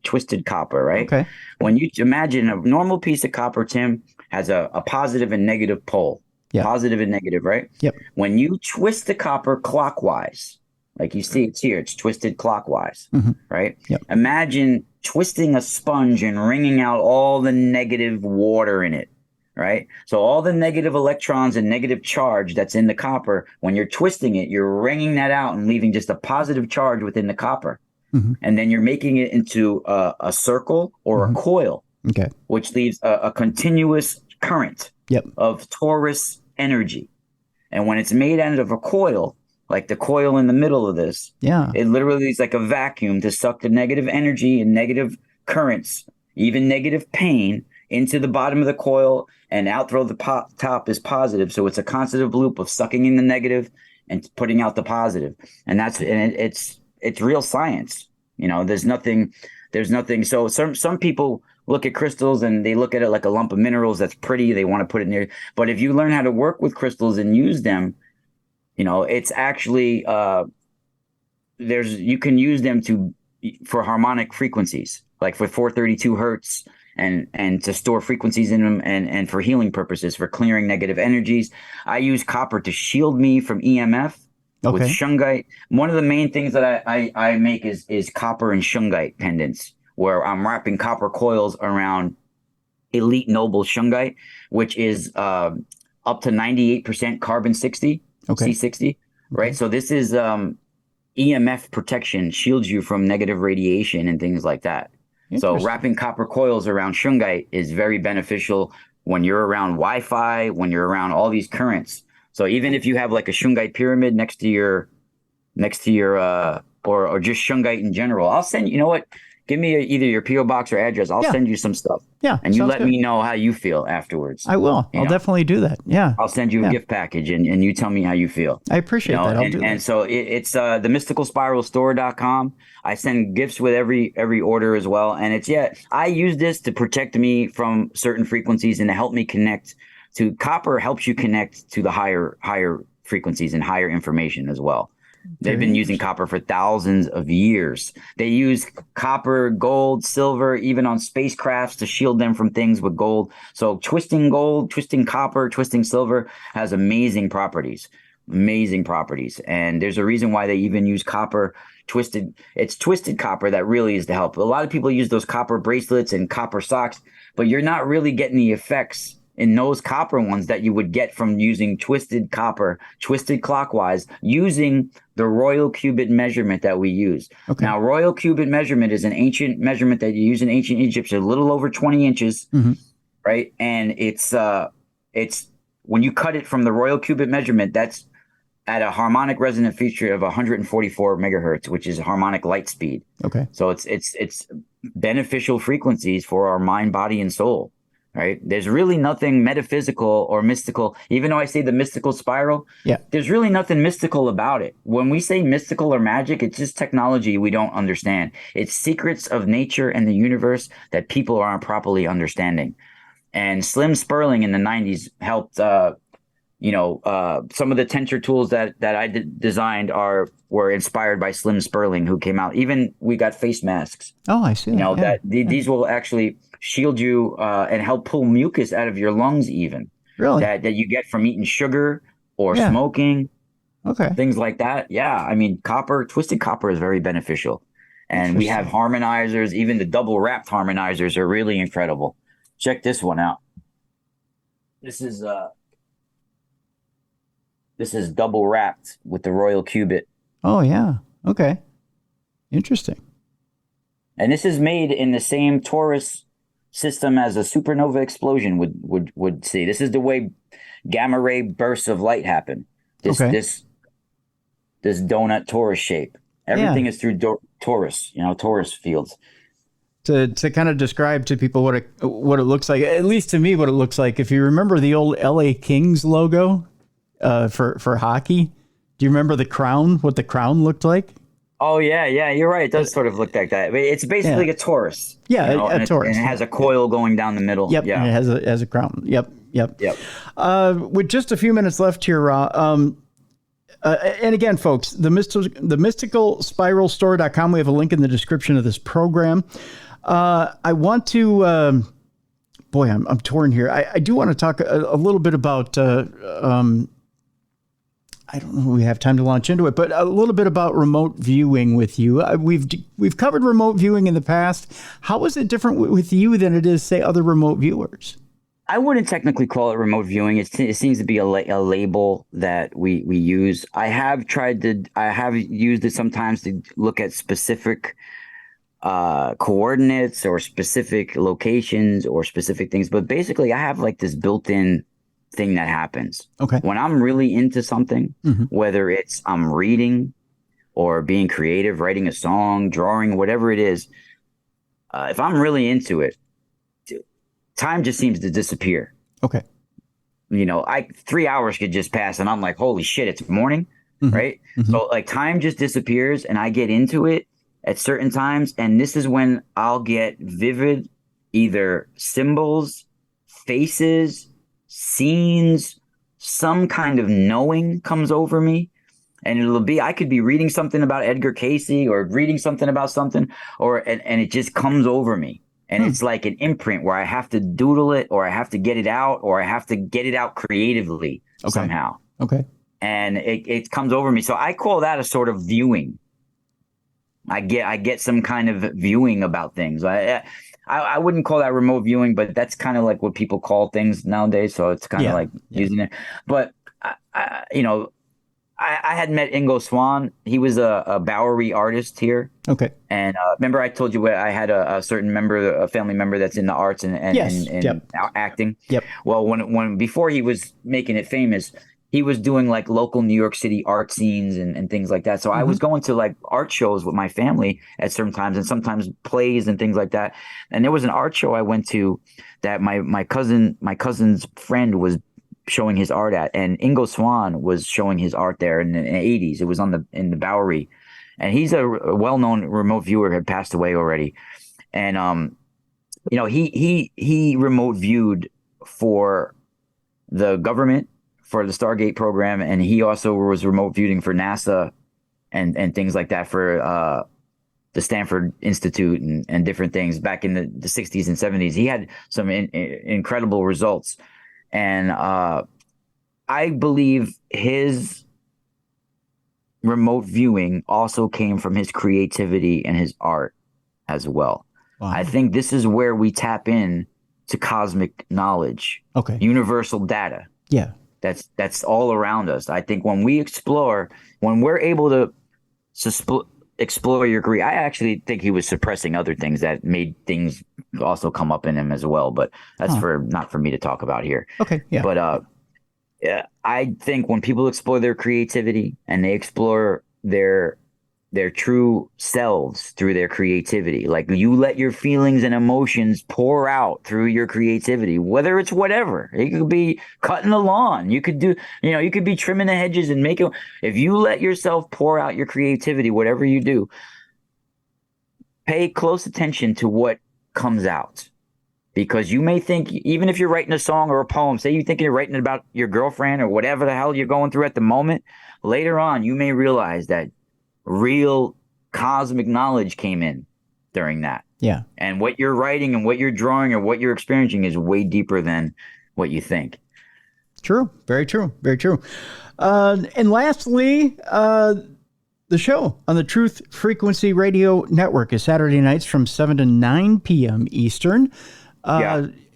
twisted copper, right? Okay. When you imagine a normal piece of copper, Tim, has a positive and negative pole. Yeah. Positive and negative, right? Yep. When you twist the copper clockwise, like you see it's here, it's twisted clockwise, right? Yep. Imagine twisting a sponge and wringing out all the negative water in it, right? So all the negative electrons and negative charge that's in the copper, when you're twisting it, you're wringing that out and leaving just a positive charge within the copper. And then you're making it into a circle or a coil, which leaves a continuous current of torus energy. And when it's made out of a coil, like the coil in the middle of this, it literally is like a vacuum to suck the negative energy and negative currents, even negative pain, into the bottom of the coil, and out throw the top is positive. So it's a constant loop of sucking in the negative and putting out the positive. And it's real science. There's nothing. So some people look at crystals and they look at it like a lump of minerals that's pretty. They want to put it near. But if you learn how to work with crystals and use them, it's actually you can use them for harmonic frequencies, like for 432 hertz, and to store frequencies in them, and for healing purposes, for clearing negative energies. I use copper to shield me from EMF with shungite. One of the main things that I make is copper and shungite pendants, where I'm wrapping copper coils around elite noble shungite, which is up to 98% carbon 60. C60, right? So this is EMF protection, shields you from negative radiation and things like that. So wrapping copper coils around shungite is very beneficial when you're around Wi-Fi, when you're around all these currents. So even if you have like a shungite pyramid next to your or just shungite in general, I'll send you know what? Give me either your PO box or address. I'll send you some stuff. Yeah. And you let me know how you feel afterwards. I will. I'll definitely do that. Yeah. I'll send you a gift package and you tell me how you feel. I appreciate that. I'll do that. And so it's the mysticalspiralstore.com. I send gifts with every order as well. And I use this to protect me from certain frequencies and to help me connect to copper. Helps you connect to the higher frequencies and higher information as well. They've been using copper for thousands of years. They use copper, gold, silver, even on spacecrafts to shield them from things with gold. So twisting gold, twisting copper, twisting silver has amazing properties. And there's a reason why they even use copper twisted. It's twisted copper that really is to help. A lot of people use those copper bracelets and copper socks, but you're not really getting the effects in those copper ones that you would get from using twisted copper, twisted clockwise, using the royal cubit measurement that we use. Now, royal cubit measurement is an ancient measurement that you use in ancient Egypt, a little over 20 inches, right? And it's when you cut it from the royal cubit measurement, that's at a harmonic resonant frequency of 144 megahertz, which is harmonic light speed. Okay. So it's beneficial frequencies for our mind, body, and soul. Right? There's really nothing metaphysical or mystical. Even though I say the mystical spiral, there's really nothing mystical about it. When we say mystical or magic, it's just technology we don't understand. It's secrets of nature and the universe that people aren't properly understanding. And Slim Sperling in the 90s helped. Some of the tensor tools that I designed were inspired by Slim Sperling, who came out. Even we got face masks. Oh, I see. These will actually shield you and help pull mucus out of your lungs, even that you get from eating sugar or smoking. Okay. Things like that. Yeah, I mean, twisted copper is very beneficial, and we have harmonizers. Even the double wrapped harmonizers are really incredible. Check this one out. This is double wrapped with the Royal Cubit. Oh, yeah. Okay. Interesting. And this is made in the same torus system as a supernova explosion would see. This is the way gamma ray bursts of light happen. This donut torus shape. Everything is through torus fields. To kind of describe to people what it looks like, at least to me, what it looks like. If you remember the old LA Kings logo for hockey, do you remember the crown? What the crown looked like? Oh yeah, you're right. It does sort of look like that. It's basically a torus. Yeah, a torus. And it has a coil going down the middle. Yep. Yeah. And it has a crown. Yep. With just a few minutes left here, Ra. And again, folks, the mysticalspiralstore.com. We have a link in the description of this program. I want to, I'm torn here. I do want to talk a little bit about, I don't know if we have time to launch into it, but a little bit about remote viewing with you. We've covered remote viewing in the past. How is it different with you than it is, say, other remote viewers? I wouldn't technically call it remote viewing. It seems to be a label that we use. I have used it sometimes to look at specific coordinates or specific locations or specific things. But basically, I have like this built-in thing that happens. Okay. When I'm really into something, whether it's I'm reading or being creative, writing a song, drawing, whatever it is, if I'm really into it, time just seems to disappear. Okay. 3 hours could just pass and I'm like, holy shit, it's morning. Right. So like time just disappears and I get into it at certain times. And this is when I'll get vivid, either symbols, faces, scenes, some kind of knowing comes over me. And I could be reading something about Edgar Cayce or reading something about something and it just comes over me. And it's like an imprint where I have to doodle it or I have to get it out or I have to get it out creatively somehow. Okay. And it comes over me. So I call that a sort of viewing. I get some kind of viewing about things. I wouldn't call that remote viewing, but that's kind of like what people call things nowadays. So it's kind of like using it. But I had met Ingo Swann. He was a Bowery artist here. Okay. And remember I told you I had a certain member, a family member that's in the arts and acting. Yep. Well, when before he was making it famous, he was doing like local New York City art scenes and things like that. So I was going to like art shows with my family at certain times and sometimes plays and things like that. And there was an art show I went to that my cousin's friend was showing his art at, and Ingo Swann was showing his art there in the 80s. It was in the Bowery, and he's a well-known remote viewer, had passed away already. And he remote viewed for the government, for the Stargate program, and he also was remote viewing for NASA and things like that for the Stanford Institute and different things back in the 60s and 70s. He had some incredible results. And I believe his remote viewing also came from his creativity and his art as well. Wow. I think this is where we tap in to cosmic knowledge, universal data. Yeah. That's all around us. I think when we explore, when we're able to explore your career, I actually think he was suppressing other things that made things also come up in him as well. But that's not for me to talk about here. Okay. Yeah. But I think when people explore their creativity and they explore their true selves through their creativity, like you let your feelings and emotions pour out through your creativity, whether it's whatever. It could be cutting the lawn, you could do, you could be trimming the hedges and make it. If you let yourself pour out your creativity, whatever you do, pay close attention to what comes out. Because you may think, even if you're writing a song or a poem, say you think you're writing about your girlfriend or whatever the hell you're going through at the moment, later on, you may realize that real cosmic knowledge came in during that. Yeah. And what you're writing and what you're drawing or what you're experiencing is way deeper than what you think. True. Very true. Very true. And lastly, the show on the Truth Frequency Radio Network is Saturday nights from 7 to 9 p.m. Eastern.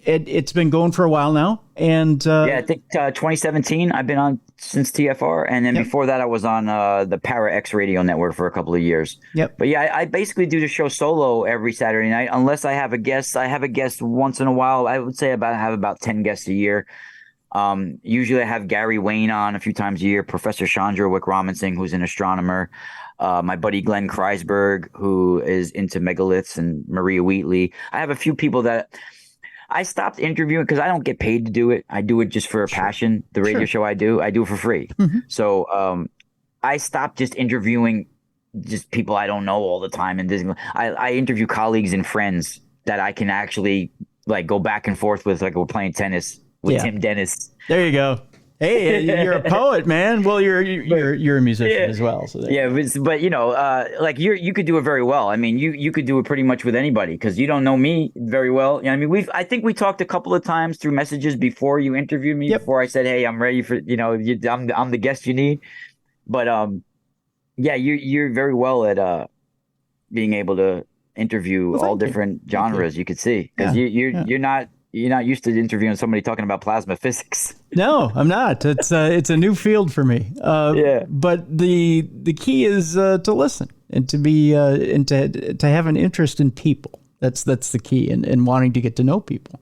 It's been going for a while now. And I think 2017 I've been on since TFR. And then before that, I was on the Para X Radio Network for a couple of years. Yep. But yeah, I basically do the show solo every Saturday night, unless I have a guest. I have a guest once in a while. I would say I have about 10 guests a year. Usually I have Gary Wayne on a few times a year, Professor Chandra Wickraman-Singh, who's an astronomer, my buddy Glenn Kreisberg, who is into megaliths, and Maria Wheatley. I have a few people that I stopped interviewing because I don't get paid to do it. I do it just for a passion. The radio show I do it for free. Mm-hmm. So I stopped just interviewing just people I don't know all the time. And I interview colleagues and friends that I can actually like go back and forth with, like we're playing tennis with Tim Dennis. There you go. Hey, you're a poet, man. Well, you're a musician as well. So but like you could do it very well. I mean, you could do it pretty much with anybody because you don't know me very well. I mean, I think we talked a couple of times through messages before you interviewed me. Yep. Before I said, hey, I'm ready for I'm the guest you need. But you're very well at being able to interview all different genres. You could see because you're not used to interviewing somebody talking about plasma physics. No, I'm not. It's a new field for me. But the key is to listen and to be and to have an interest in people. That's the key, and wanting to get to know people.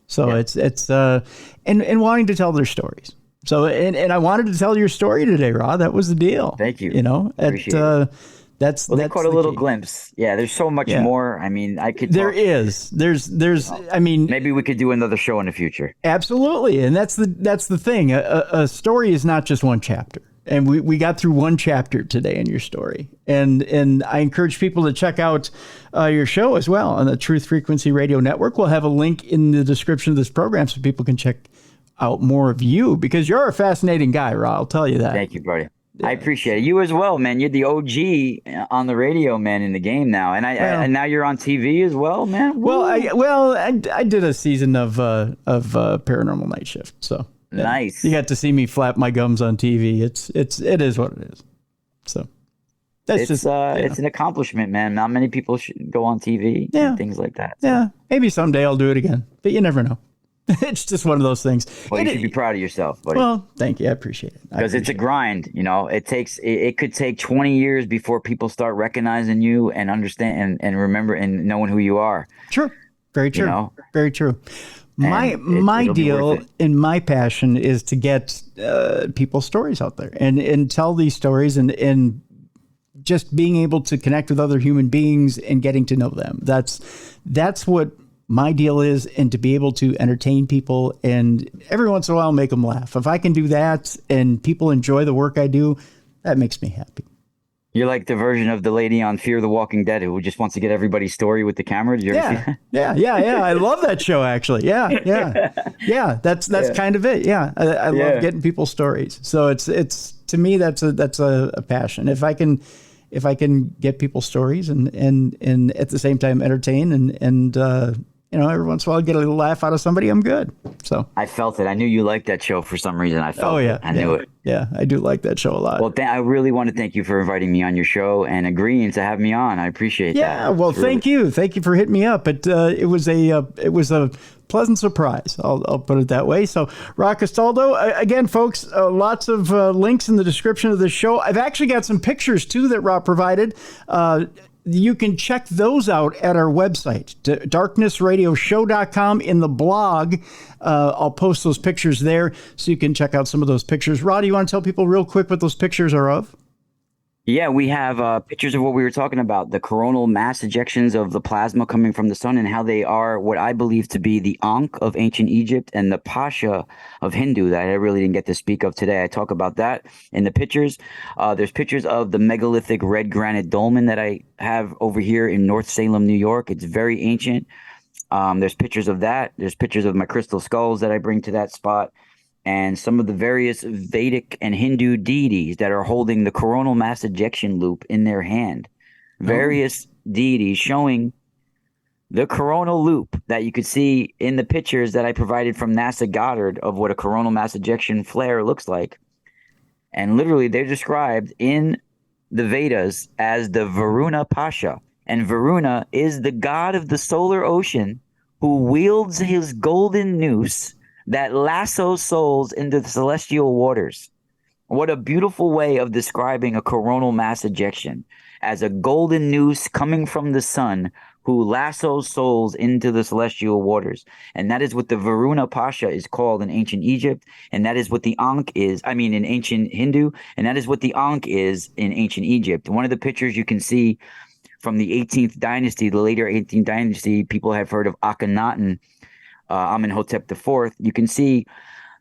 So it's and wanting to tell their stories. So and I wanted to tell your story today, Ra. That was the deal. Thank you. Appreciate it. They caught a little glimpse. Yeah, there's so much more. I mean, I could. There's. I mean, maybe we could do another show in the future. Absolutely, and that's the thing. A story is not just one chapter, and we got through one chapter today in your story. And I encourage people to check out your show as well on the Truth Frequency Radio Network. We'll have a link in the description of this program so people can check out more of you because you're a fascinating guy, Ra. I'll tell you that. Thank you, buddy. I appreciate it. You as well, man. You're the OG on the radio, man, in the game now, and and now you're on TV as well, man. Woo. I did a season of Paranormal Night Shift, so nice. You got to see me flap my gums on TV. It is what it is. So it's an accomplishment, man. Not many people should go on TV and things like that. So. Yeah, maybe someday I'll do it again, but you never know. It's just one of those things. Well, you should be proud of yourself, buddy. Well, thank you. I appreciate it. Because it's a grind. It could take 20 years before people start recognizing you and understand and remember and knowing who you are. True. Very true. Very true. My deal and my passion is to get people's stories out there and tell these stories and just being able to connect with other human beings and getting to know them. That's what my deal is, and to be able to entertain people and every once in a while make them laugh. If I can do that and people enjoy the work I do, that makes me happy. You're like the version of the lady on Fear the Walking Dead who just wants to get everybody's story with the camera. Did you ever see that? Yeah. I love that show, actually. Yeah. That's kind of it. Yeah. I love getting people's stories. So it's to me, that's a passion. If I can get people's stories and at the same time entertain and every once in a while get a little laugh out of somebody, I'm good. So I felt it. I knew you liked that show for some reason. I felt it. I knew it. Yeah, I do like that show a lot. Well, I really want to thank you for inviting me on your show and agreeing to have me on. I appreciate that. Yeah, well, thank you. Thank you for hitting me up. But it was a pleasant surprise. I'll put it that way. So, Ra Castaldo, again, folks, lots of links in the description of the show. I've actually got some pictures too that Ra provided. you can check those out at our website, darknessradioshow.com. In the blog, I'll post those pictures there so you can check out some of those pictures. Rod, do you want to tell people real quick what those pictures are of? Yeah, we have pictures of what we were talking about, the coronal mass ejections of the plasma coming from the sun and how they are what I believe to be the Ankh of ancient Egypt and the Pasha of Hindu that I really didn't get to speak of today. I talk about that in the pictures. There's pictures of the megalithic red granite dolmen that I have over here in North Salem, New York. It's very ancient. There's pictures of that. There's pictures of my crystal skulls that I bring to that spot, and some of the various Vedic and Hindu deities that are holding the coronal mass ejection loop in their hand. Various deities showing the coronal loop that you could see in the pictures that I provided from NASA Goddard of what a coronal mass ejection flare looks like. And literally, they're described in the Vedas as the Varuna Pasha. And Varuna is the god of the solar ocean who wields his golden noose that lassos souls into the celestial waters. What a beautiful way of describing a coronal mass ejection, as a golden noose coming from the sun who lassos souls into the celestial waters. And that is what the Varuna Pasha is called in ancient Egypt, and that is what the Ankh is, in ancient Hindu, and that is what the Ankh is in ancient Egypt. One of the pictures you can see from the 18th dynasty, the later 18th dynasty, people have heard of Akhenaten, Amenhotep IV. You can see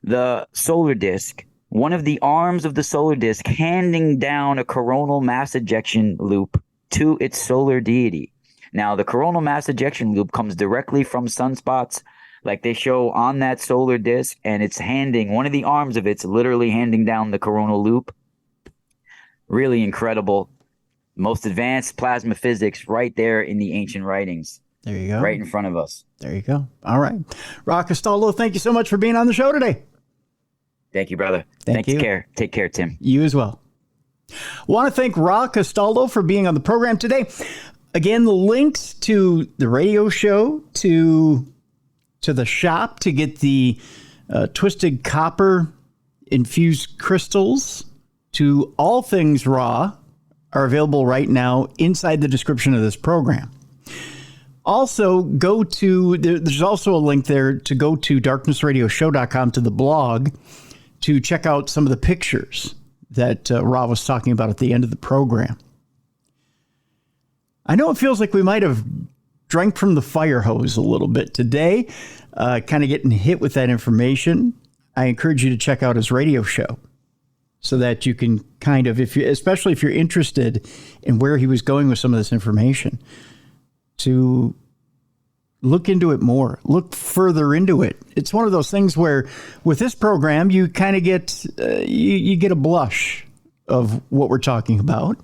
the solar disk, one of the arms of the solar disk handing down a coronal mass ejection loop to its solar deity. Now, the coronal mass ejection loop comes directly from sunspots like they show on that solar disk, and it's handing, one of the arms of it's literally handing down the coronal loop. Really incredible. Most advanced plasma physics right there in the ancient writings. There you go. Right in front of us. There you go. All right. Ra Castaldo, thank you so much for being on the show today. Thank you, brother. Thank you. Take care, Tim. You as well. Want to thank Ra Castaldo for being on the program today. Again, the links to the radio show, to the shop to get the twisted copper infused crystals, to all things Ra are available right now inside the description of this program. Also, there's also a link there to go to darknessradioshow.com to the blog to check out some of the pictures that Ra was talking about at the end of the program. I know it feels like we might have drank from the fire hose a little bit today, kind of getting hit with that information. I encourage you to check out his radio show so that you can kind of, especially if you're interested in where he was going with some of this information, to look into it more, look further into it. It's one of those things where with this program, you kind of get, you get a blush of what we're talking about.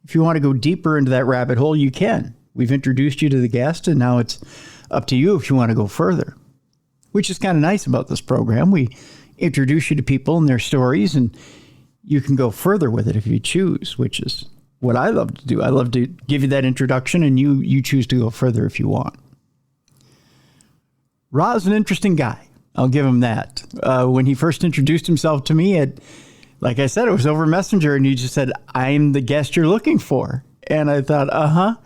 If you want to go deeper into that rabbit hole, you can. We've introduced you to the guest, and now it's up to you if you want to go further, which is kind of nice about this program. We introduce you to people and their stories, and you can go further with it if you choose, which is what I love to do. I love to give you that introduction, and you choose to go further if you want. Ra's an interesting guy. I'll give him that. When he first introduced himself to me, like I said, it was over Messenger, and he just said, "I'm the guest you're looking for." And I thought,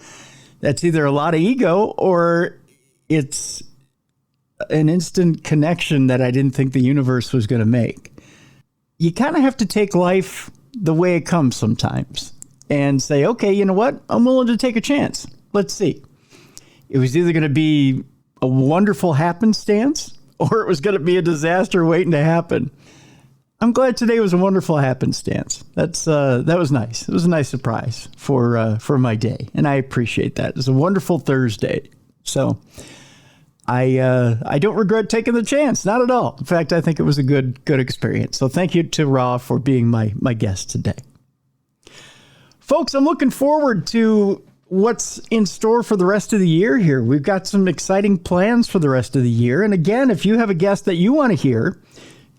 that's either a lot of ego or it's an instant connection that I didn't think the universe was going to make. You kind of have to take life the way it comes sometimes and say, okay, you know what? I'm willing to take a chance. Let's see. It was either going to be a wonderful happenstance or it was going to be a disaster waiting to happen. I'm glad today was a wonderful happenstance. That was nice. It was a nice surprise for my day, and I appreciate that. It's a wonderful Thursday, so I don't regret taking the chance, not at all. In fact, I think it was a good experience. So thank you to Ra for being my guest today. Folks, I'm looking forward to what's in store for the rest of the year here. We've got some exciting plans for the rest of the year. And again, if you have a guest that you want to hear,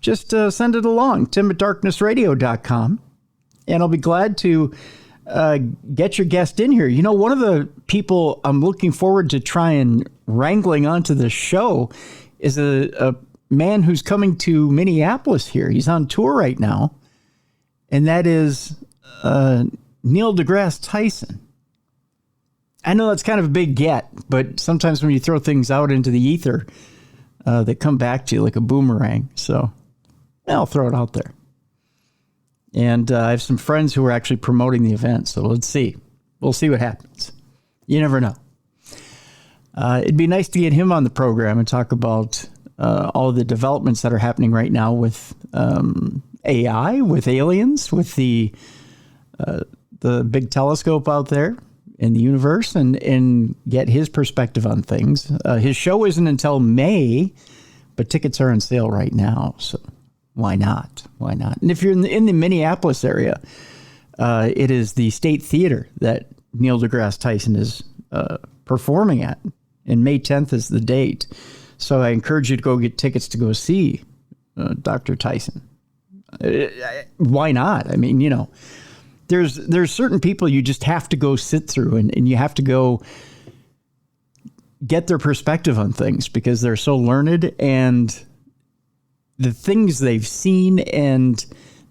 just send it along, tim@darknessradio.com, and I'll be glad to get your guest in here. You know, one of the people I'm looking forward to try and wrangling onto the show is a man who's coming to Minneapolis here. He's on tour right now, and that is Neil deGrasse Tyson. I know that's kind of a big get, but sometimes when you throw things out into the ether, they come back to you like a boomerang. So I'll throw it out there. And I have some friends who are actually promoting the event. So let's see. We'll see what happens. You never know. It'd be nice to get him on the program and talk about all of the developments that are happening right now with AI, with aliens, with the big telescope out there in the universe, and get his perspective on things. His show isn't until May, but tickets are on sale right now. So why not? Why not? And if you're in the Minneapolis area, it is the State Theater that Neil deGrasse Tyson is performing at. And May 10th is the date. So I encourage you to go get tickets to go see Dr. Tyson. Why not? I mean, there's certain people you just have to go sit through and you have to go get their perspective on things because they're so learned, and the things they've seen and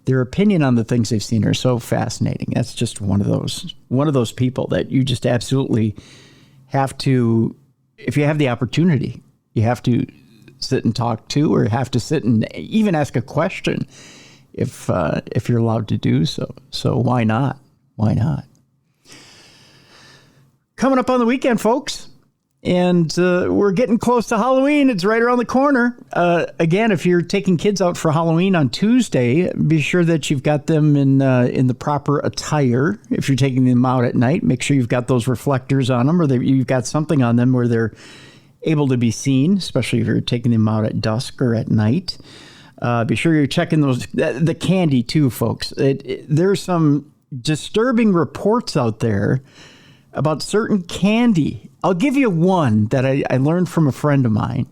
their opinion on the things they've seen are so fascinating. That's just one of those people that you just absolutely have to, if you have the opportunity, you have to sit and talk to, or have to sit and even ask a question if you're allowed to do so. So why not? Why not? Coming up on the weekend, folks. And we're getting close to Halloween. It's right around the corner. Again, if you're taking kids out for Halloween on Tuesday, be sure that you've got them in the proper attire. If you're taking them out at night, make sure you've got those reflectors on them, or you've got something on them where they're able to be seen, especially if you're taking them out at dusk or at night. Be sure you're checking the candy too, folks. There's some disturbing reports out there about certain candy. I'll give you one that I learned from a friend of mine.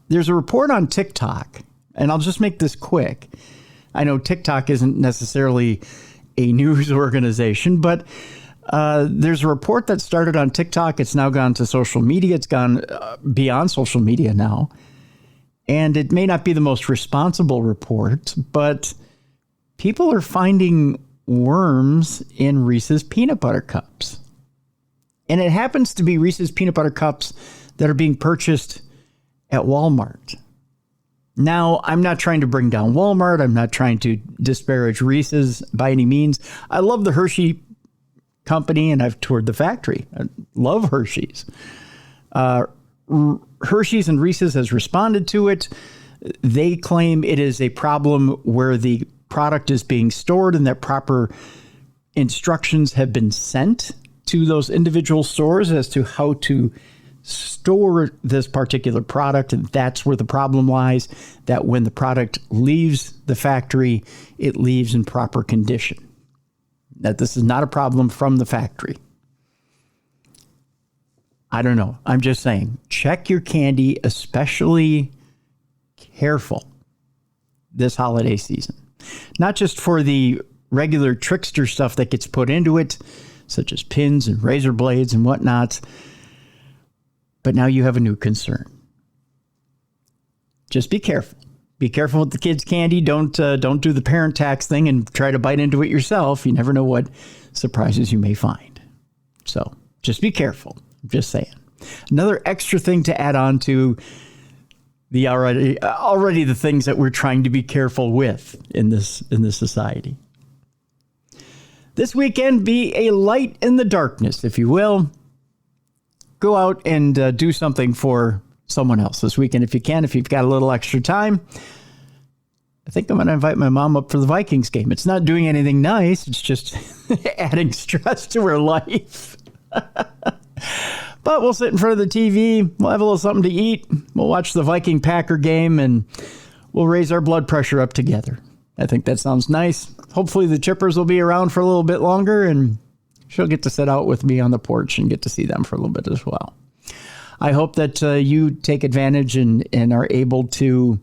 There's a report on TikTok, and I'll just make this quick. I know TikTok isn't necessarily a news organization, but there's a report that started on TikTok. It's now gone to social media. It's gone beyond social media now. And it may not be the most responsible report, but people are finding worms in Reese's peanut butter cups. And it happens to be Reese's peanut butter cups that are being purchased at Walmart. Now, I'm not trying to bring down Walmart. I'm not trying to disparage Reese's by any means. I love the Hershey company, and I've toured the factory. I love Hershey's. Hershey's and Reese's has responded to it. They claim it is a problem where the product is being stored and that proper instructions have been sent to those individual stores as to how to store this particular product. And that's where the problem lies, that when the product leaves the factory, it leaves in proper condition. That this is not a problem from the factory. I don't know. I'm just saying, check your candy, especially careful this holiday season. Not just for the regular trickster stuff that gets put into it, such as pins and razor blades and whatnot, but now you have a new concern. Just be careful. Be careful with the kids' candy. Don't do the parent tax thing and try to bite into it yourself. You never know what surprises you may find. So just be careful. I'm just saying. Another extra thing to add on to the already the things that we're trying to be careful with in this society. This weekend, be a light in the darkness, if you will. Go out and do something for someone else this weekend if you can, if you've got a little extra time. I think I'm going to invite my mom up for the Vikings game. It's not doing anything nice. It's just adding stress to her life. But we'll sit in front of the TV. We'll have a little something to eat. We'll watch the Viking-Packer game, and we'll raise our blood pressure up together. I think that sounds nice. Hopefully the Chippers will be around for a little bit longer, and she'll get to sit out with me on the porch and get to see them for a little bit as well. I hope that you take advantage and are able to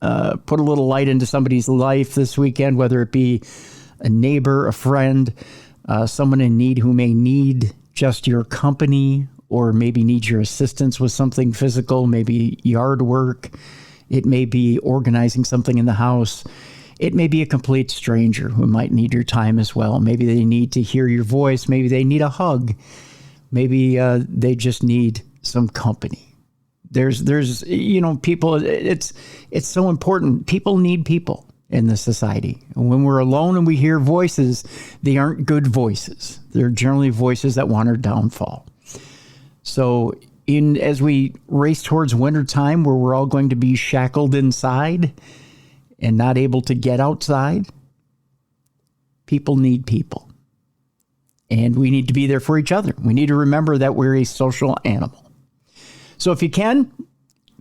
put a little light into somebody's life this weekend, whether it be a neighbor, a friend, someone in need who may need just your company or maybe need your assistance with something physical, maybe yard work. It may be organizing something in the house. It may be a complete stranger who might need your time as well. Maybe they need to hear your voice. Maybe they need a hug. Maybe they just need some company. There's people, it's so important. People need people in this society. And when we're alone and we hear voices, they aren't good voices. They're generally voices that want our downfall. So as we race towards wintertime where we're all going to be shackled inside and not able to get outside, people need people. And we need to be there for each other. We need to remember that we're a social animal. So if you can,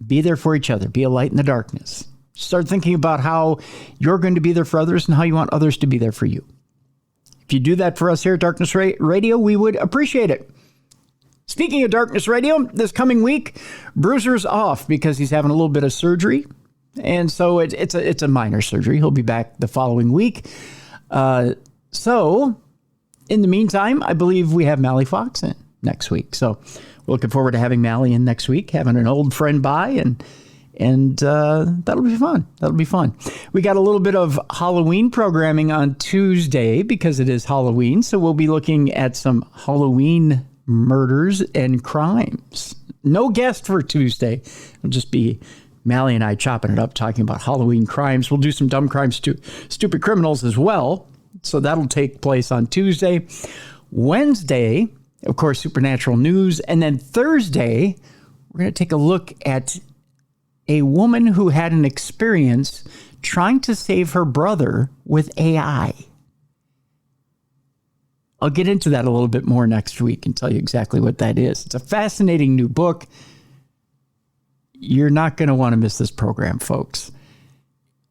be there for each other. Be a light in the darkness. Start thinking about how you're going to be there for others and how you want others to be there for you. If you do that for us here at Darkness Radio, we would appreciate it. Speaking of Darkness Radio, this coming week, Bruiser's off because he's having a little bit of surgery. And so it's a minor surgery. He'll be back the following week. So in the meantime, I believe we have Mally Fox in next week. So we're looking forward to having Mally in next week, having an old friend by, and that'll be fun. That'll be fun. We got a little bit of Halloween programming on Tuesday because it is Halloween. So we'll be looking at some Halloween murders and crimes. No guest for Tuesday. It'll just be Mally and I chopping it up, talking about Halloween crimes. We'll do some dumb crimes to stupid criminals as well. So that'll take place on Tuesday. Wednesday, of course, supernatural news. And then Thursday, we're going to take a look at a woman who had an experience trying to save her brother with AI. I'll get into that a little bit more next week and tell you exactly what that is. It's a fascinating new book. You're not going to want to miss this program, folks.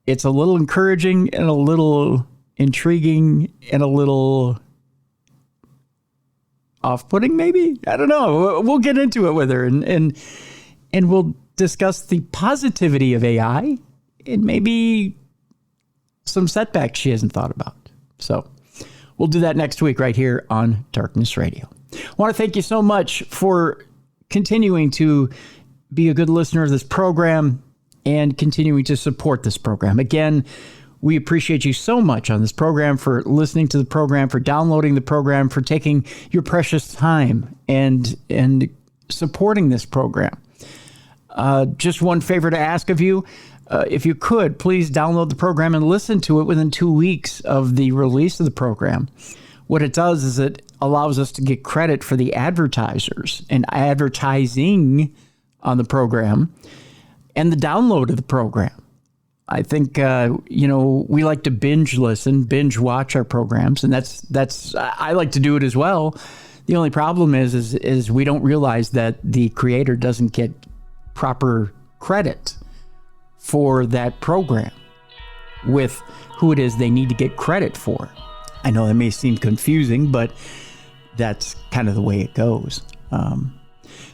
It's a little encouraging and a little intriguing and a little off-putting, maybe? I don't know. We'll get into it with her and we'll discuss the positivity of AI and maybe some setbacks she hasn't thought about. So we'll do that next week right here on Darkness Radio. I want to thank you so much for continuing to be a good listener of this program and continuing to support this program. Again, we appreciate you so much on this program for listening to the program, for downloading the program, for taking your precious time and supporting this program. Just one favor to ask of you. If you could, please download the program and listen to it within 2 weeks of the release of the program. What it does is it allows us to get credit for the advertisers and advertising on the program and the download of the program. I think, we like to binge watch our programs, and I like to do it as well. The only problem is we don't realize that the creator doesn't get proper credit for that program with who it is they need to get credit for. I know that may seem confusing, but that's kind of the way it goes.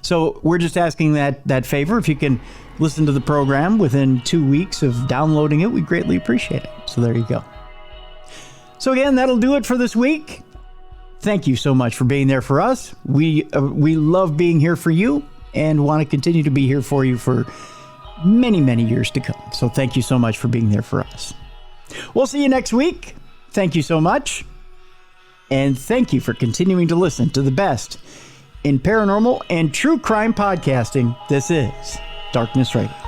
So we're just asking that favor. If you can listen to the program within 2 weeks of downloading it, we greatly appreciate it. So there you go. So again, that'll do it for this week. Thank you so much for being there for us. We love being here for you and want to continue to be here for you for many, many years to come. So thank you so much for being there for us. We'll see you next week. Thank you so much. And thank you for continuing to listen to the best in paranormal and true crime podcasting. This is Darkness Radio.